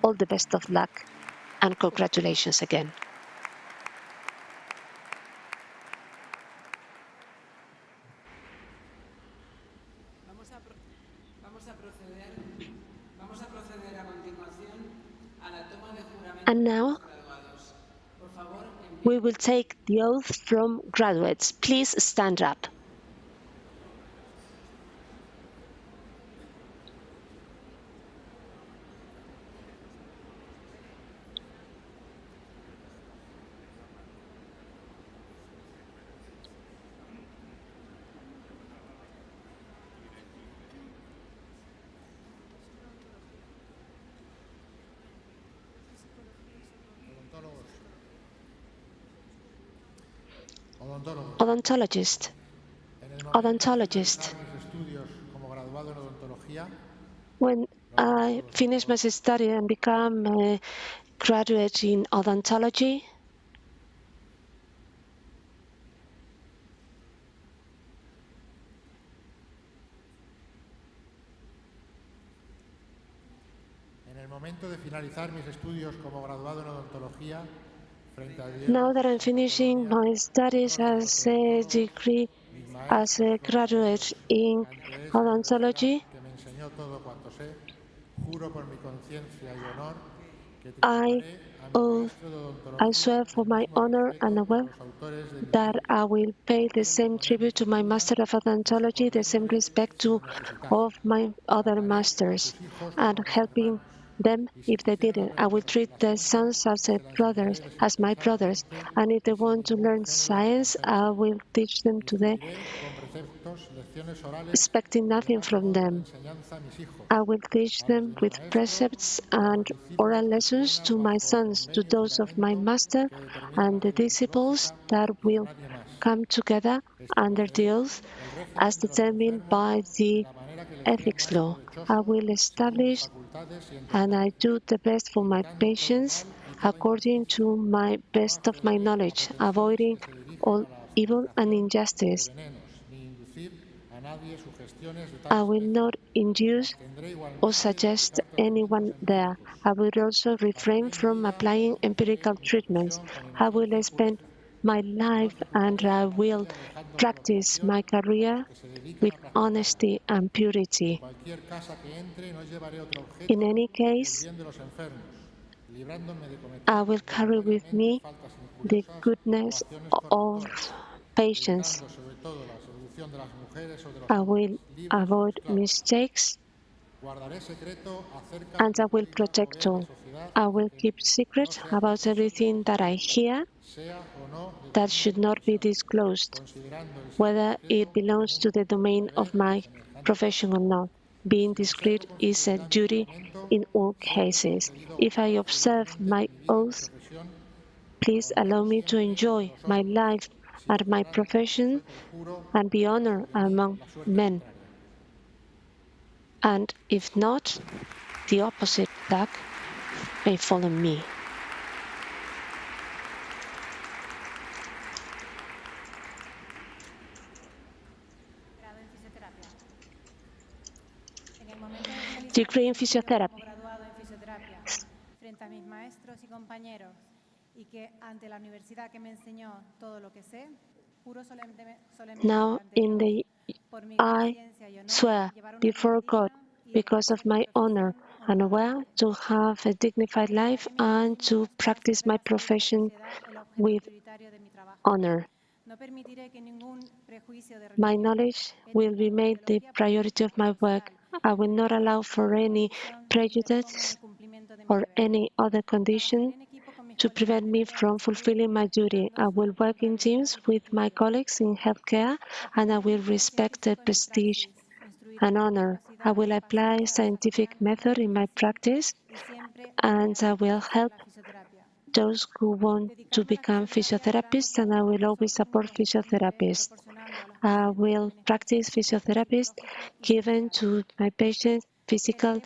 of luck, and congratulations again. Vamos a proceder a continuación a la toma de juramento And now, we will take the oath from graduates. Please stand up. Odontologist. When I finished my study and became a graduate in odontology, now that I'm finishing my studies as a degree, as a graduate in odontology, I oath, I swear for my honor and wealth that I will pay the same tribute to my Master of Odontology, the same respect to of my other masters, and helping them if they didn't. I will treat their sons as my brothers, and if they want to learn science, I will teach them today, expecting nothing from them. I will teach them with precepts and oral lessons to my sons, to those of my master, and the disciples that will come together under the oath as determined by the ethics law. I will establish and I do the best for my patients according to my best of my knowledge, avoiding all evil and injustice. I will not induce or suggest anyone there. I will also refrain from applying empirical treatments. I will spend my life and I will practice my career with honesty and purity. In any case, I will carry with me the goodness of patience. I will avoid mistakes and I will protect all. I will keep secret about everything that I hear that should not be disclosed, whether it belongs to the domain of my profession or not. Being discreet is a duty in all cases. If I observe my oath, please allow me to enjoy my life and my profession and be honored among men. And if not, the opposite luck may fall on me. Degree in Physiotherapy. Frente a mis maestros y compañeros y que ante la universidad que me enseñó todo lo que sé, juro solemnemente Now I swear before God, because of my honor and will, to have a dignified life and to practice my profession with honor. My knowledge will be made the priority of my work. I will not allow for any prejudice or any other condition to prevent me from fulfilling my duty. I will work in teams with my colleagues in healthcare, and I will respect the prestige and honor. I will apply scientific method in my practice, and I will help those who want to become physiotherapists, and I will always support physiotherapists. I will practice physiotherapy given to my patients physical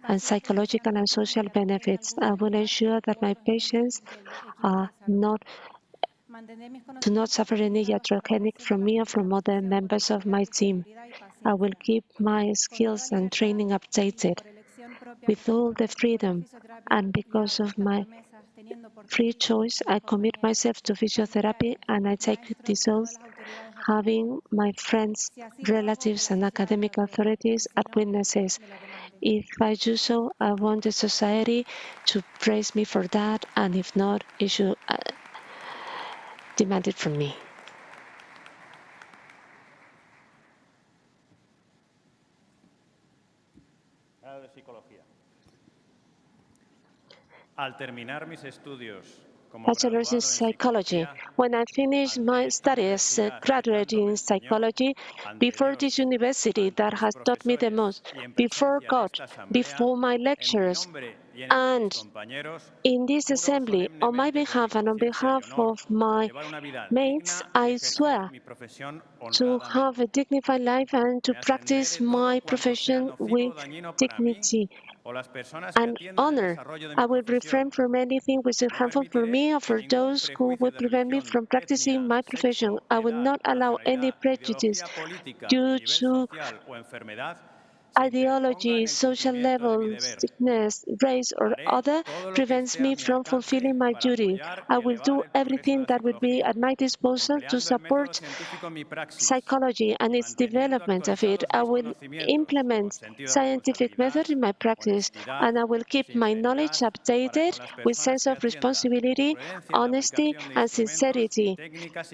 and psychological and social benefits. I will ensure that my patients do not suffer any iatrogenic from me or from other members of my team. I will keep my skills and training updated with all the freedom, and because of my free choice, I commit myself to physiotherapy and I take this oath, having my friends, relatives, and academic authorities as witnesses. If I do so, I want the society to praise me for that, and if not, it should demand it from me. Grado de Psicología. Al terminar mis estudios Bachelor's in Psychology. When I finished my studies as a graduate in psychology, before this university that has taught me the most, before God, before my lecturers, and in this assembly, on my behalf and on behalf of my mates, I swear to have a dignified life and to practice my profession with dignity and honor. I will refrain from anything which is harmful for me or for those who will prevent me from practicing my profession. I will not allow any prejudice due to ideology, social level, sickness, race, or other prevents me from fulfilling my duty. I will do everything that will be at my disposal to support psychology and its development of it. I will implement scientific method in my practice, and I will keep my knowledge updated with sense of responsibility, honesty, and sincerity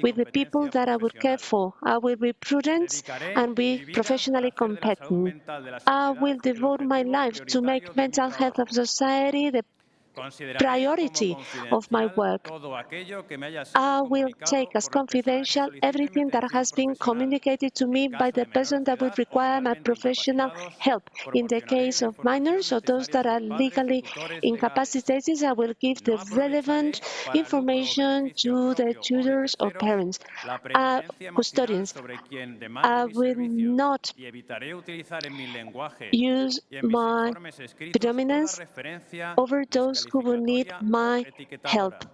with the people that I will care for. I will be prudent and be professionally competent. I will devote my life to make mental health of society the priority of my work. I will take as confidential everything that has been communicated to me by the person that will require my professional help. In the case of minors or those that are legally incapacitated, I will give the relevant information to the tutors or parents, custodians. I will not use my predominance over those who will need my help.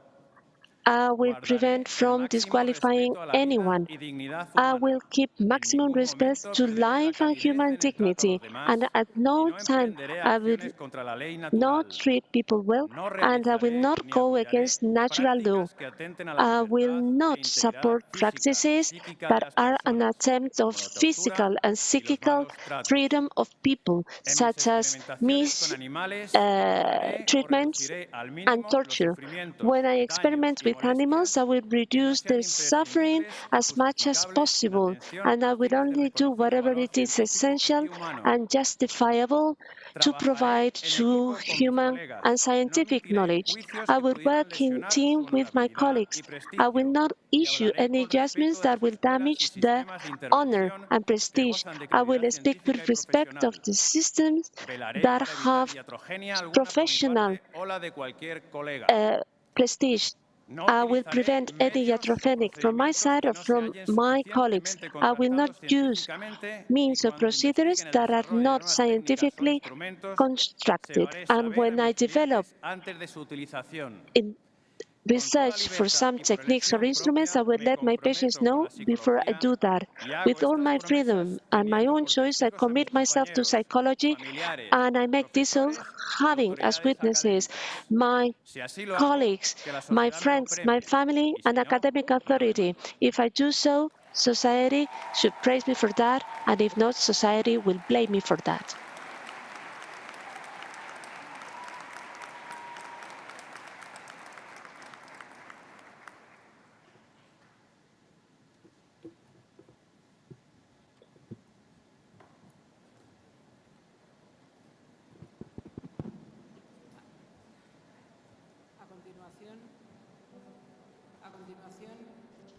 I will prevent from disqualifying anyone. I will keep maximum respect to life and human dignity, and at no time I will not treat people well, and I will not go against natural law. I will not support practices that are an attempt of physical and psychical freedom of people, such as mistreatments and torture. When I experiment with animals, I will reduce their suffering as much as possible, and I will only do whatever it is essential and justifiable to provide true human and scientific knowledge. I will work in team with my colleagues. I will not issue any judgments that will damage the honor and prestige. I will speak with respect of the systems that have professional prestige. I will prevent any iatrophenic from my side or from my colleagues. I will not use means or procedures that are not scientifically constructed. And when I develop research for some techniques or instruments, I will let my patients know before I do that. With all my freedom and my own choice, I commit myself to psychology, and I make this all having as witnesses my colleagues, my friends, my family, and academic authority. If I do so, society should praise me for that, and if not, society will blame me for that. A continuación,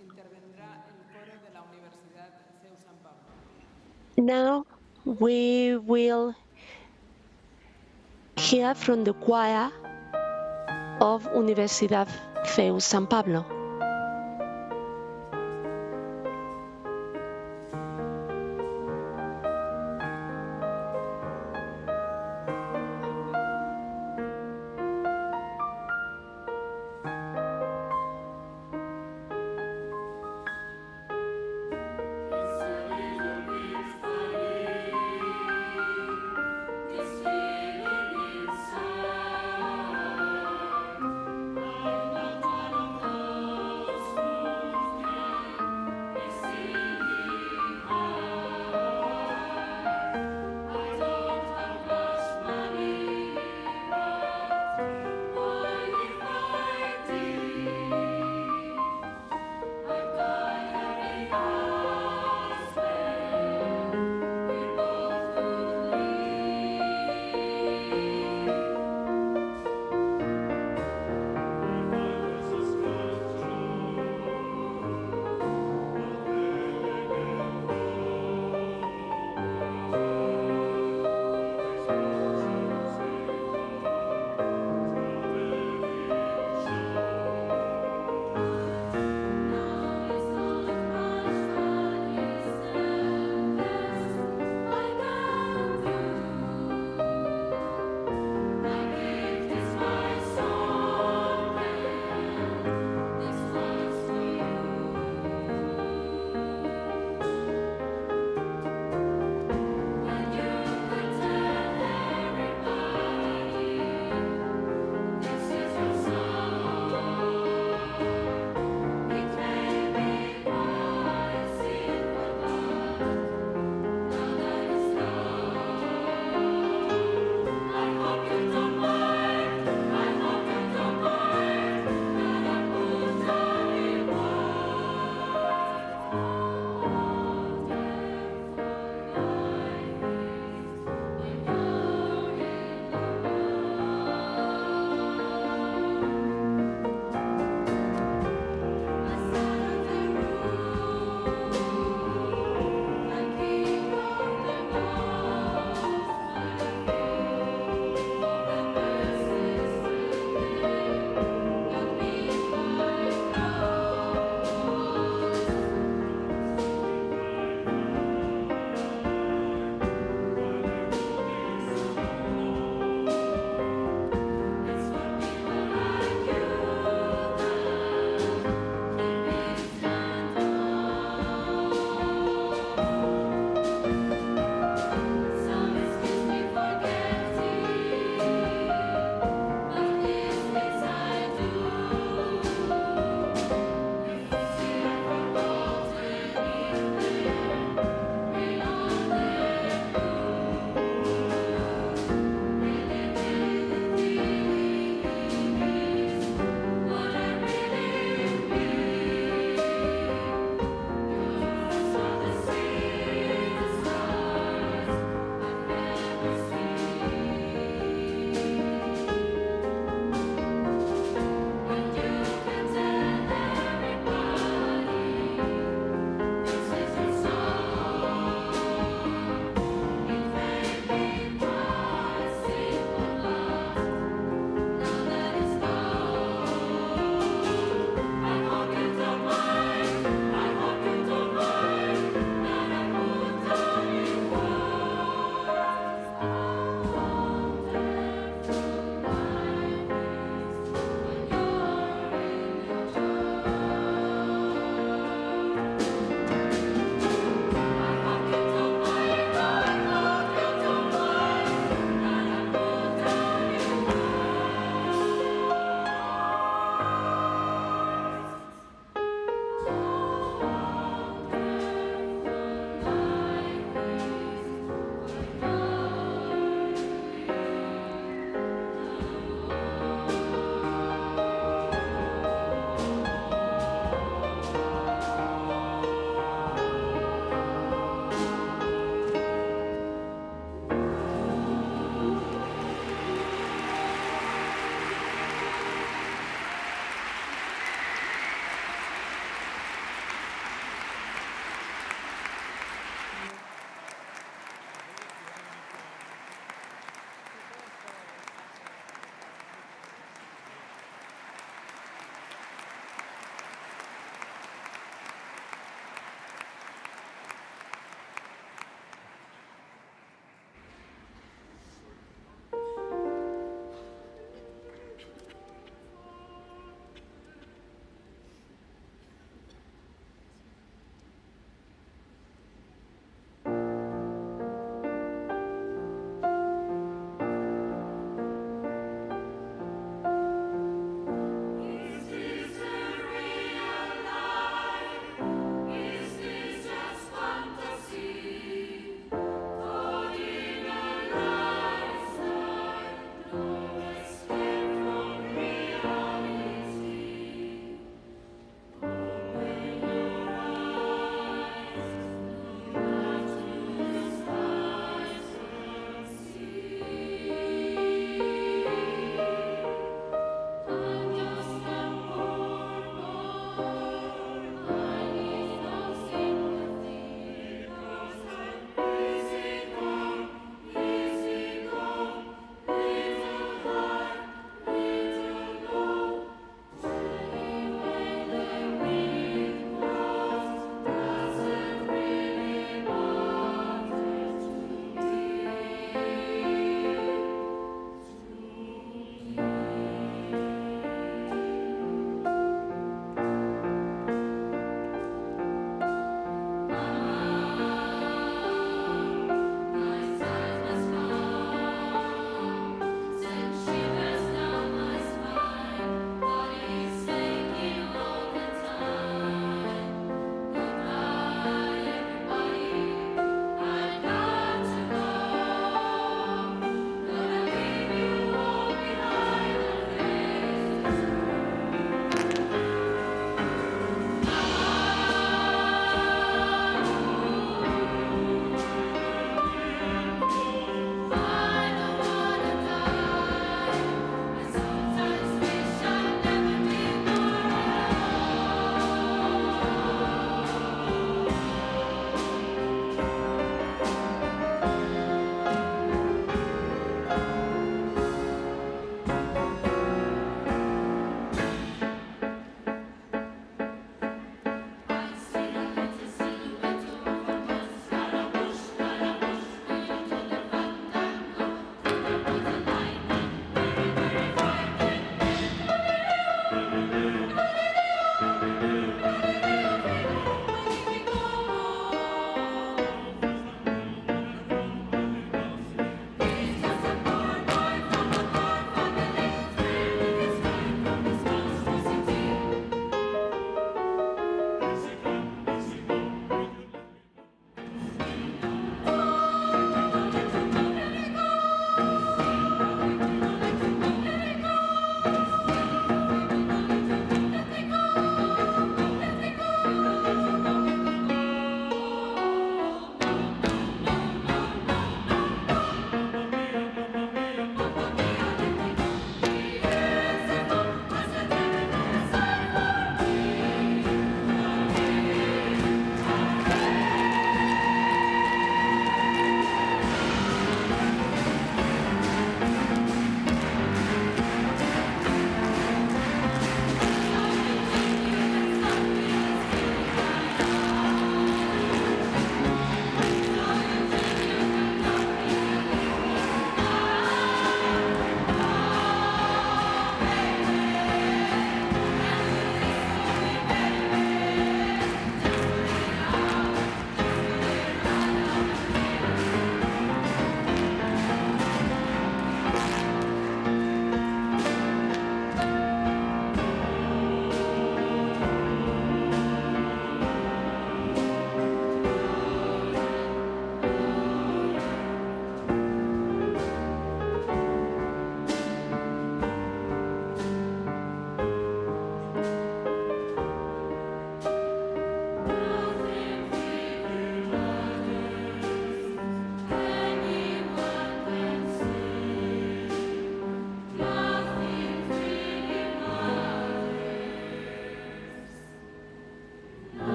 intervendrá el coro de la Universidad CEU San Pablo. Now we will hear from the choir of Universidad CEU San Pablo. Inside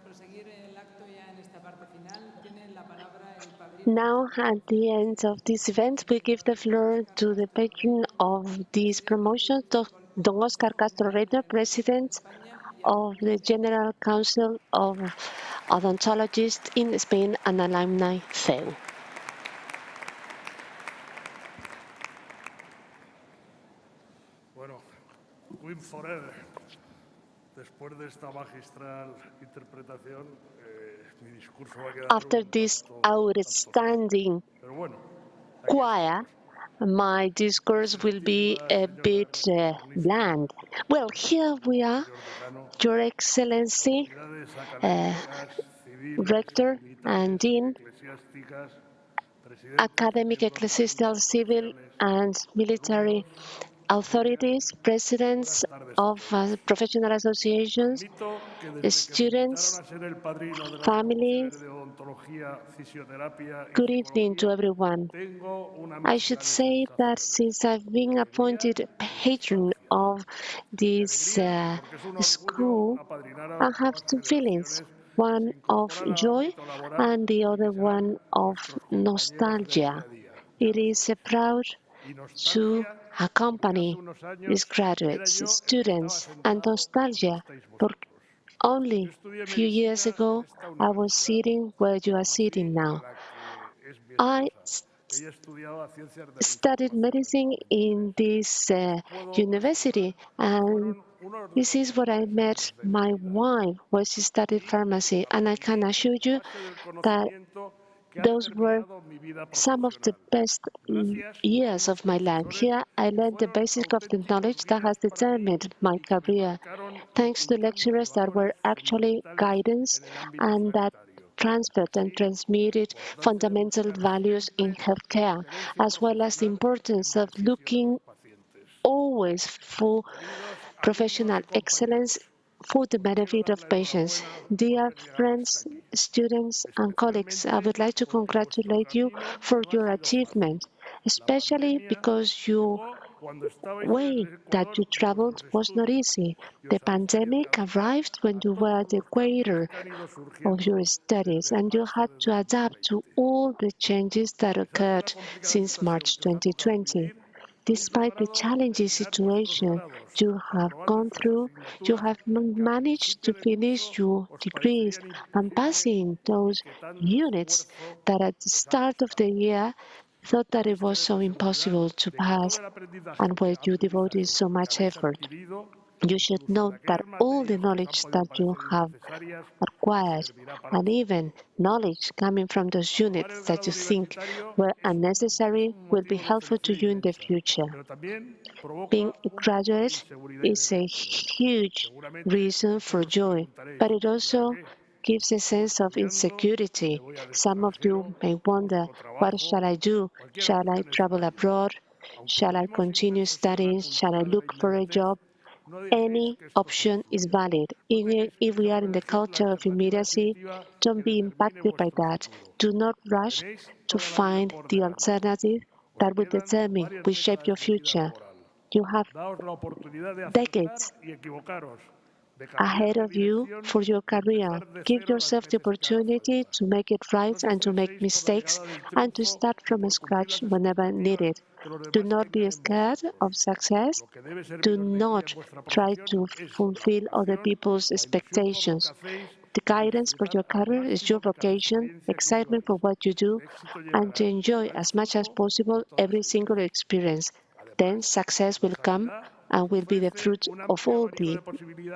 proseguir el acto ya en esta parte final, tiene la palabra el padrino. Now, at the end of this event, we give the floor to the patron of this promotion, Don Oscar Castro Reina, President of the General Council of Odontologists in Spain and Alumni CEU. Bueno, Win Forever. Después de esta magistral interpretación, mi discurso va a quedar After this outstanding choir, my discourse will be a bit bland. Well, here we are, Your Excellency, Rector and Dean, academic, ecclesiastical, civil, and military authorities, presidents of professional associations, students, families. Good evening to everyone. I should say that since I've been appointed patron of this school, I have two feelings, one of joy and the other one of nostalgia. It is a proud to accompany these graduates, students, and nostalgia. Only a few years ago, I was sitting where you are sitting now. I studied medicine in this university, and this is where I met my wife, where she studied pharmacy, and I can assure you that those were some of the best years of my life. Here, I learned the basic of the knowledge that has determined my career, thanks to lecturers that were actually guidance and that transferred and transmitted fundamental values in healthcare, as well as the importance of looking always for professional excellence for the benefit of patients. Dear friends, students, and colleagues, I would like to congratulate you for your achievement, especially because your way that you traveled was not easy. The pandemic arrived when you were at the equator of your studies, and you had to adapt to all the changes that occurred since March 2020. Despite the challenging situation you have gone through, you have managed to finish your degrees and passing those units that at the start of the year thought that it was so impossible to pass and where you devoted so much effort. You should know that all the knowledge that you have acquired, and even knowledge coming from those units that you think were unnecessary, will be helpful to you in the future. Being a graduate is a huge reason for joy, but it also gives a sense of insecurity. Some of you may wonder, what shall I do? Shall I travel abroad? Shall I continue studying? Shall I look for a job? Any option is valid. Even if we are in the culture of immediacy, don't be impacted by that. Do not rush to find the alternative that will determine, will shape your future. You have decades ahead of you for your career. Give yourself the opportunity to make it right and to make mistakes and to start from scratch whenever needed. Do not be scared of success. Do not try to fulfill other people's expectations. The guidance for your career is your vocation, excitement for what you do, and to enjoy as much as possible every single experience. Then success will come and will be the fruit of all the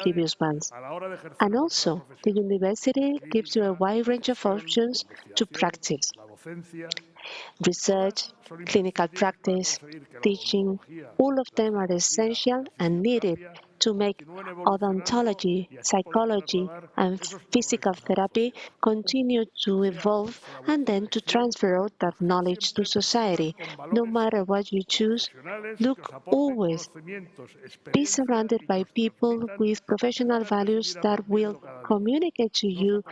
previous ones. And also, the university gives you a wide range of options to practice. Research, clinical practice, teaching, all of them are essential and needed to make odontology, psychology, and physical therapy continue to evolve and then to transfer all that knowledge to society. No matter what you choose, look always. Be surrounded by people with professional values that will communicate to you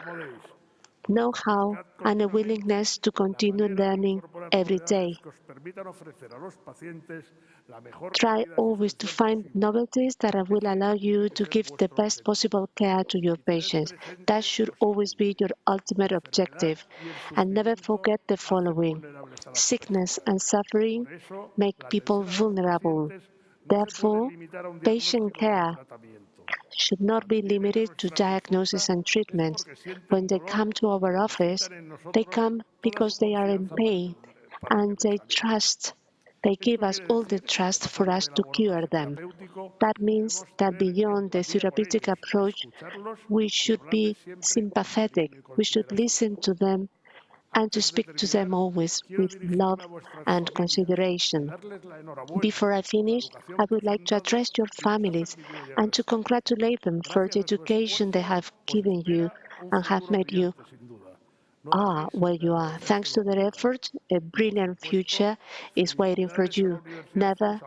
know-how, and a willingness to continue learning every day. Que os permitan ofrecer a los pacientes la mejor Try calidad always to find novelties that will allow you to give the best possible care to your patients. That should always be your ultimate objective. And never forget the following. Sickness and suffering make people vulnerable. Therefore, patient care should not be limited to diagnosis and treatment. When they come to our office, they come because they are in pain and they trust. They give us all the trust for us to cure them. That means that beyond the therapeutic approach, we should be sympathetic. We should listen to them and to speak to them always with love and consideration. Before I finish, I would like to address your families and to congratulate them for the education they have given you and have made you where you are. Thanks to their efforts, a brilliant future is waiting for you. Never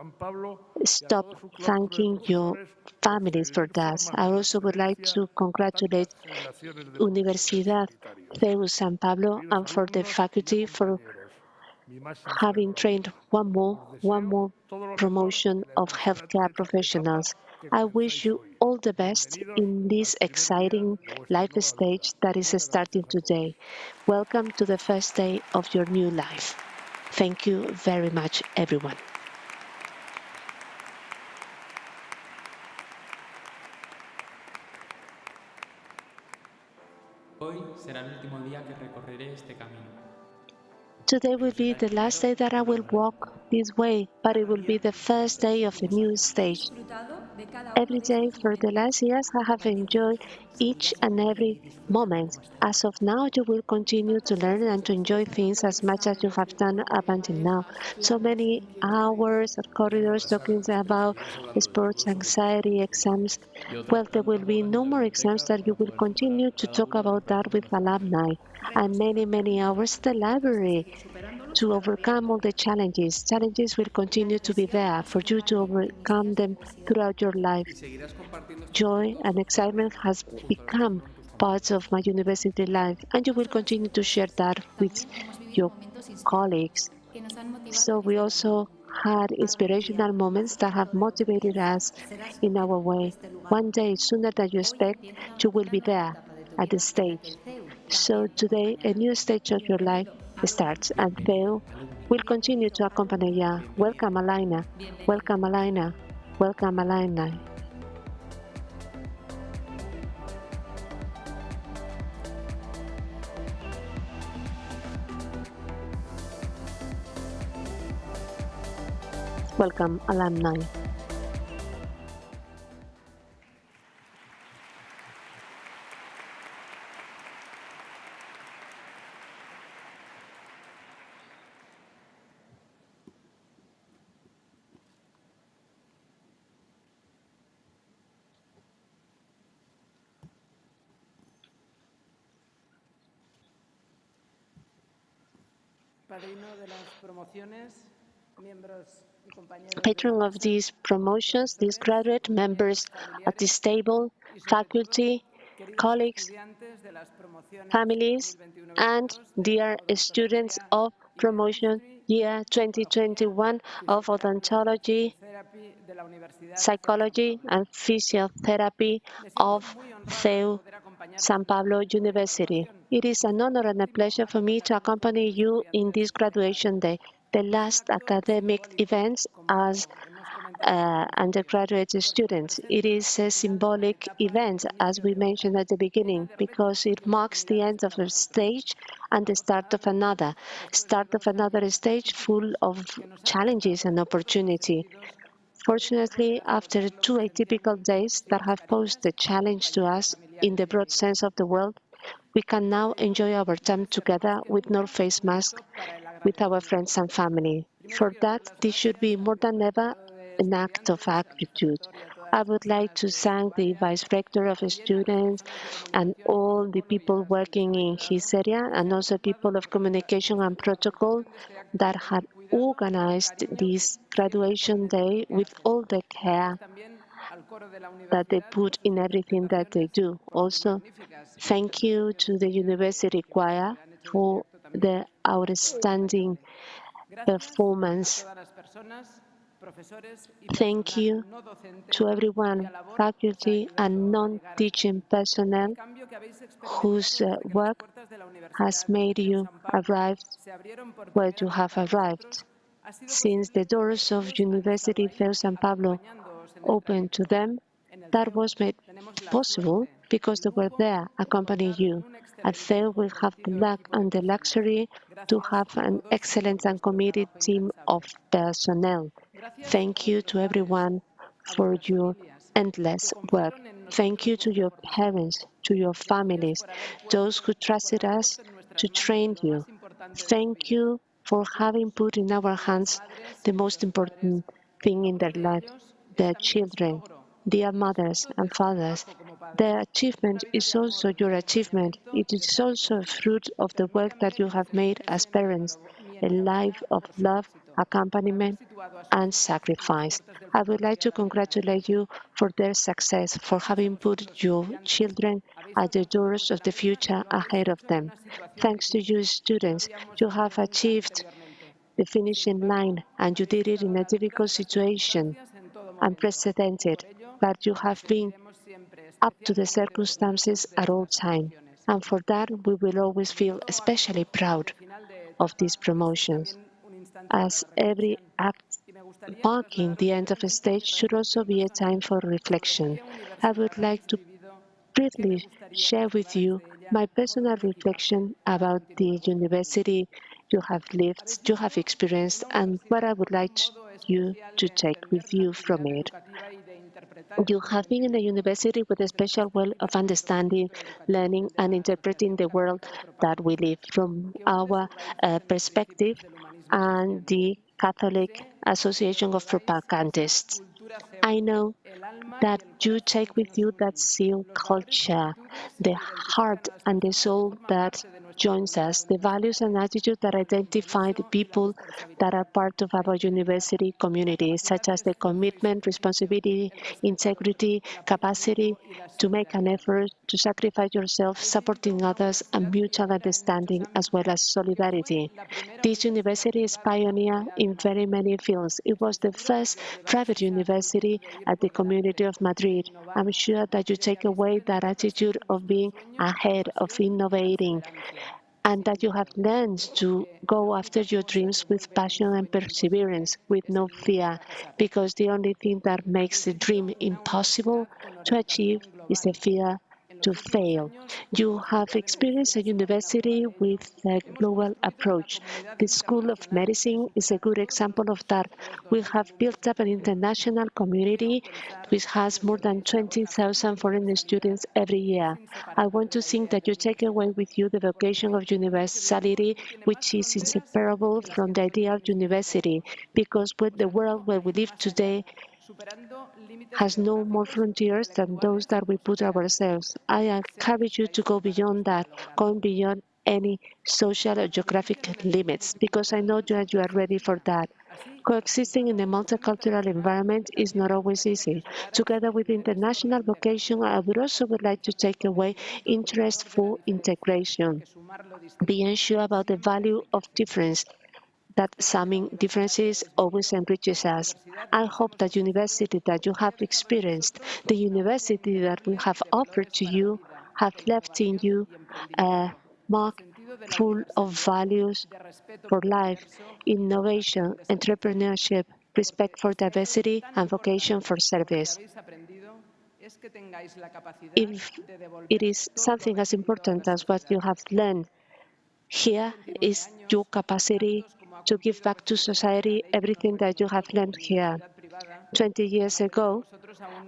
stop thanking your families for that. I also would like to congratulate Universidad CEU San Pablo and for the faculty for having trained one more promotion of healthcare professionals. I wish you all the best in this exciting life stage that is starting today. Welcome to the first day of your new life. Thank you very much, everyone. Hoy será el último día que recorreré este camino. Today will be the last day that I will walk this way, but it will be the first day of a new stage. Every day for the last years, I have enjoyed each and every moment. As of now, you will continue to learn and to enjoy things as much as you have done up until now. So many hours at corridors talking about sports, anxiety, exams. Well, there will be no more exams that you will continue to talk about that with alumni, and many hours at the library to overcome all the challenges. Challenges will continue to be there for you to overcome them throughout your life. Joy and excitement has become parts of my university life, and you will continue to share that with your colleagues. So we also had inspirational moments that have motivated us in our way. One day, sooner than you expect, you will be there at the stage. So today, a new stage of your life starts, and Theo will continue to accompany you. Welcome, Alina. Welcome, Alina. Welcome, Alina. Welcome, alumni. Padrino de las promociones, miembros y compañeros Patron of these promotions, these graduate members at this table, faculty, colleagues, families, and dear students of promotion year 2021 of Odontology, Psychology, and Physiotherapy of CEU San Pablo University. It is an honor and a pleasure for me to accompany you in this graduation day, the last academic event as undergraduate students. It is a symbolic event, as we mentioned at the beginning, because it marks the end of a stage and the start of another stage full of challenges and opportunity. Fortunately, after 2 atypical days that have posed a challenge to us in the broad sense of the word, we can now enjoy our time together with no face mask with our friends and family. For that, this should be more than ever an act of gratitude. I would like to thank the Vice Rector of Students and all the people working in his area, and also people of communication and protocol that had organized this graduation day with all the care that they put in everything that they do. Also, thank you to the University Choir for the outstanding performance. Thank you to everyone, faculty and non-teaching personnel, whose work has made you arrive where you have arrived. Since the doors of University FEU San Pablo opened to them, that was made possible because they were there accompanying you. At FEU, we have the luck and the luxury to have an excellent and committed team of personnel. Thank you to everyone for your endless work. Thank you to your parents, to your families, those who trusted us to train you. Thank you for having put in our hands the most important thing in their lives, their children. Dear mothers and fathers, their achievement is also your achievement. It is also a fruit of the work that you have made as parents, a life of love, accompaniment, and sacrifice. I would like to congratulate you for their success, for having put your children at the doors of the future ahead of them. Thanks to you, students, you have achieved the finishing line, and you did it in a difficult situation, unprecedented, but you have been up to the circumstances at all times. And for that, we will always feel especially proud of these promotions, as every act marking the end of a stage should also be a time for reflection. I would like to briefly share with you my personal reflection about the university you have lived, you have experienced, and what I would like you to take with you from it. You have been in a university with a special way of understanding, learning, and interpreting the world that we live from our perspective and the Catholic Association of Propagandists. I know that you take with you that seal culture, the heart and the soul that joins us, the values and attitudes that identify the people that are part of our university community, such as the commitment, responsibility, integrity, capacity to make an effort, to sacrifice yourself, supporting others, and mutual understanding, as well as solidarity. This university is pioneer in very many fields. It was the first private university at the Community of Madrid. I'm sure that you take away that attitude of being ahead, of innovating, and that you have learned to go after your dreams with passion and perseverance, with no fear, because the only thing that makes a dream impossible to achieve is the fear to fail. You have experienced a university with a global approach. The School of Medicine is a good example of that. We have built up an international community which has more than 20,000 foreign students every year. I want to think that you take away with you the vocation of universality, which is inseparable from the idea of university, because with the world where we live today has no more frontiers than those that we put ourselves. I encourage you to go beyond that, going beyond any social or geographic limits, because I know that you are ready for that. Coexisting in a multicultural environment is not always easy. Together with international vocation, I would also like to take away interest for integration, being sure about the value of difference, that summing differences always enriches us. I hope that university that you have experienced, the university that we have offered to you, have left in you a mark full of values for life, innovation, entrepreneurship, respect for diversity, and vocation for service. If it is something as important as what you have learned, here is your capacity to give back to society everything that you have learned here. 20 years ago,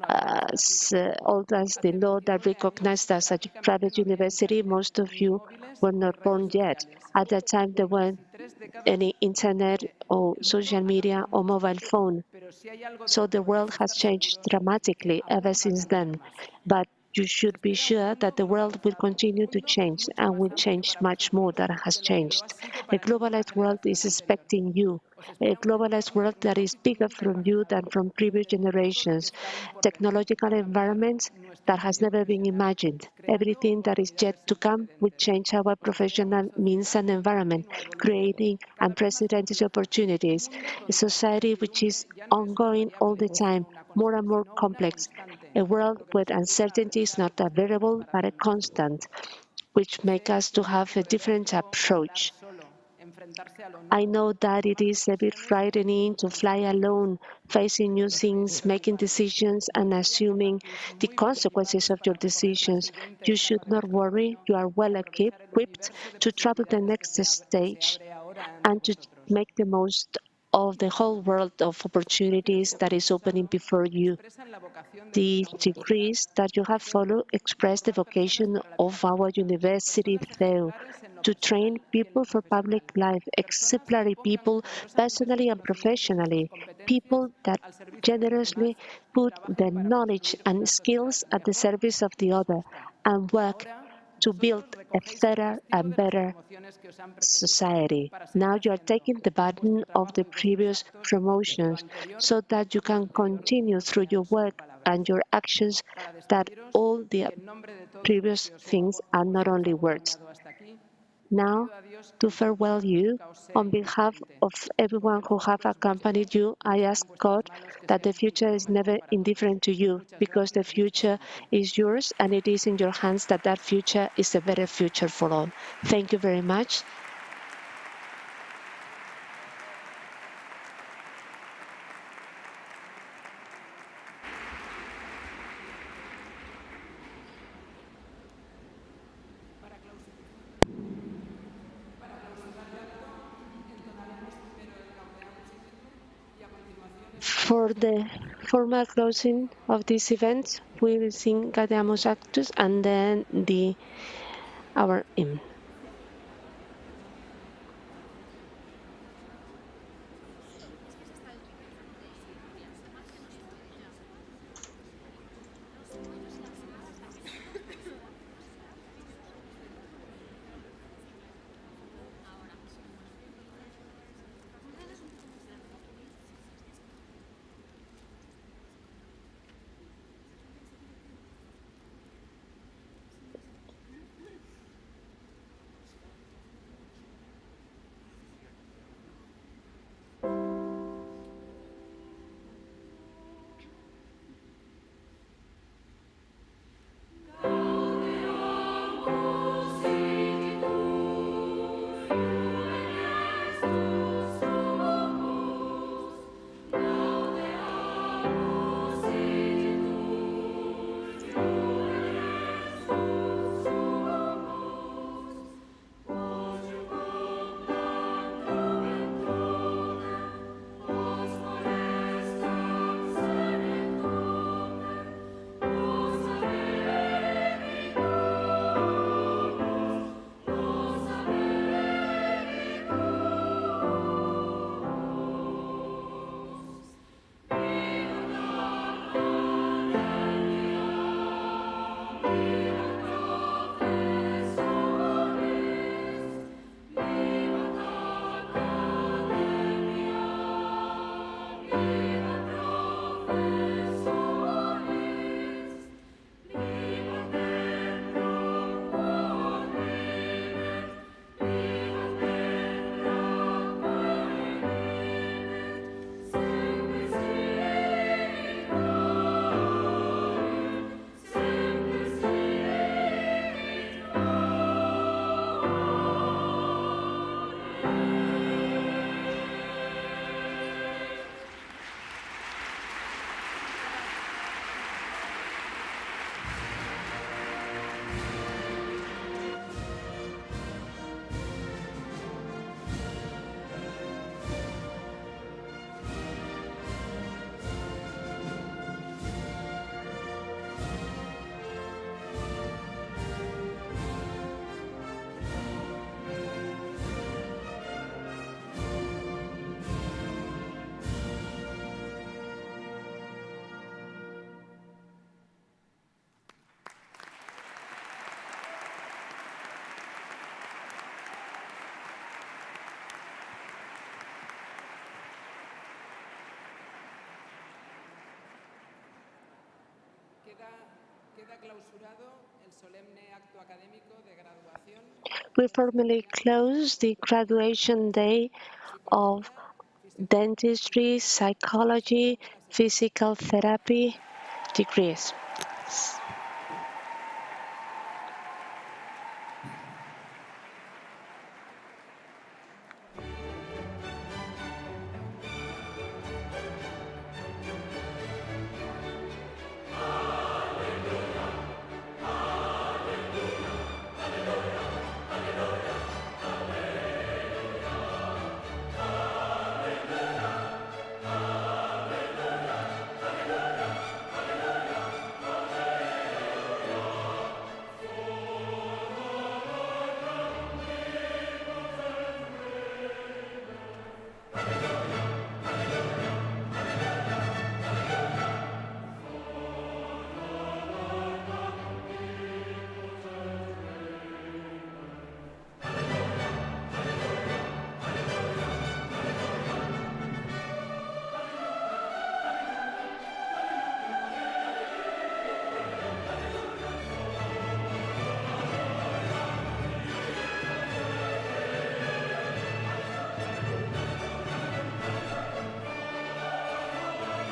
as old as the law that recognized us as a private university, most of you were not born yet. At that time, there weren't any internet or social media or mobile phone. So the world has changed dramatically ever since then. But you should be sure that the world will continue to change and will change much more than it has changed. A globalized world is expecting you, a globalized world that is bigger from you than from previous generations, technological environments that has never been imagined. Everything that is yet to come will change our professional means and environment, creating unprecedented opportunities, a society which is ongoing all the time, more and more complex, a world where uncertainty is not a variable but a constant, which makes us to have a different approach. I know that it is a bit frightening to fly alone, facing new things, making decisions, and assuming the consequences of your decisions. You should not worry. You are well equipped to travel the next stage and to make the most of the whole world of opportunities that is opening before you. The degrees that you have followed express the vocation of our university, though, to train people for public life, exemplary people, personally and professionally, people that generously put their knowledge and skills at the service of the other and work to build a fairer and better society. Now you are taking the burden of the previous promotions so that you can continue through your work and your actions that all the previous things are not only words. Now, to farewell you, on behalf of everyone who have accompanied you, I ask God that the future is never indifferent to you, because the future is yours and it is in your hands that that future is a better future for all. Thank you very much. For the formal closing of this event, we will sing Gaudeamus Actus and then our hymn. queda clausurado el solemne acto académico de graduación. We formally close the graduation day of dentistry, psychology, physical therapy degrees.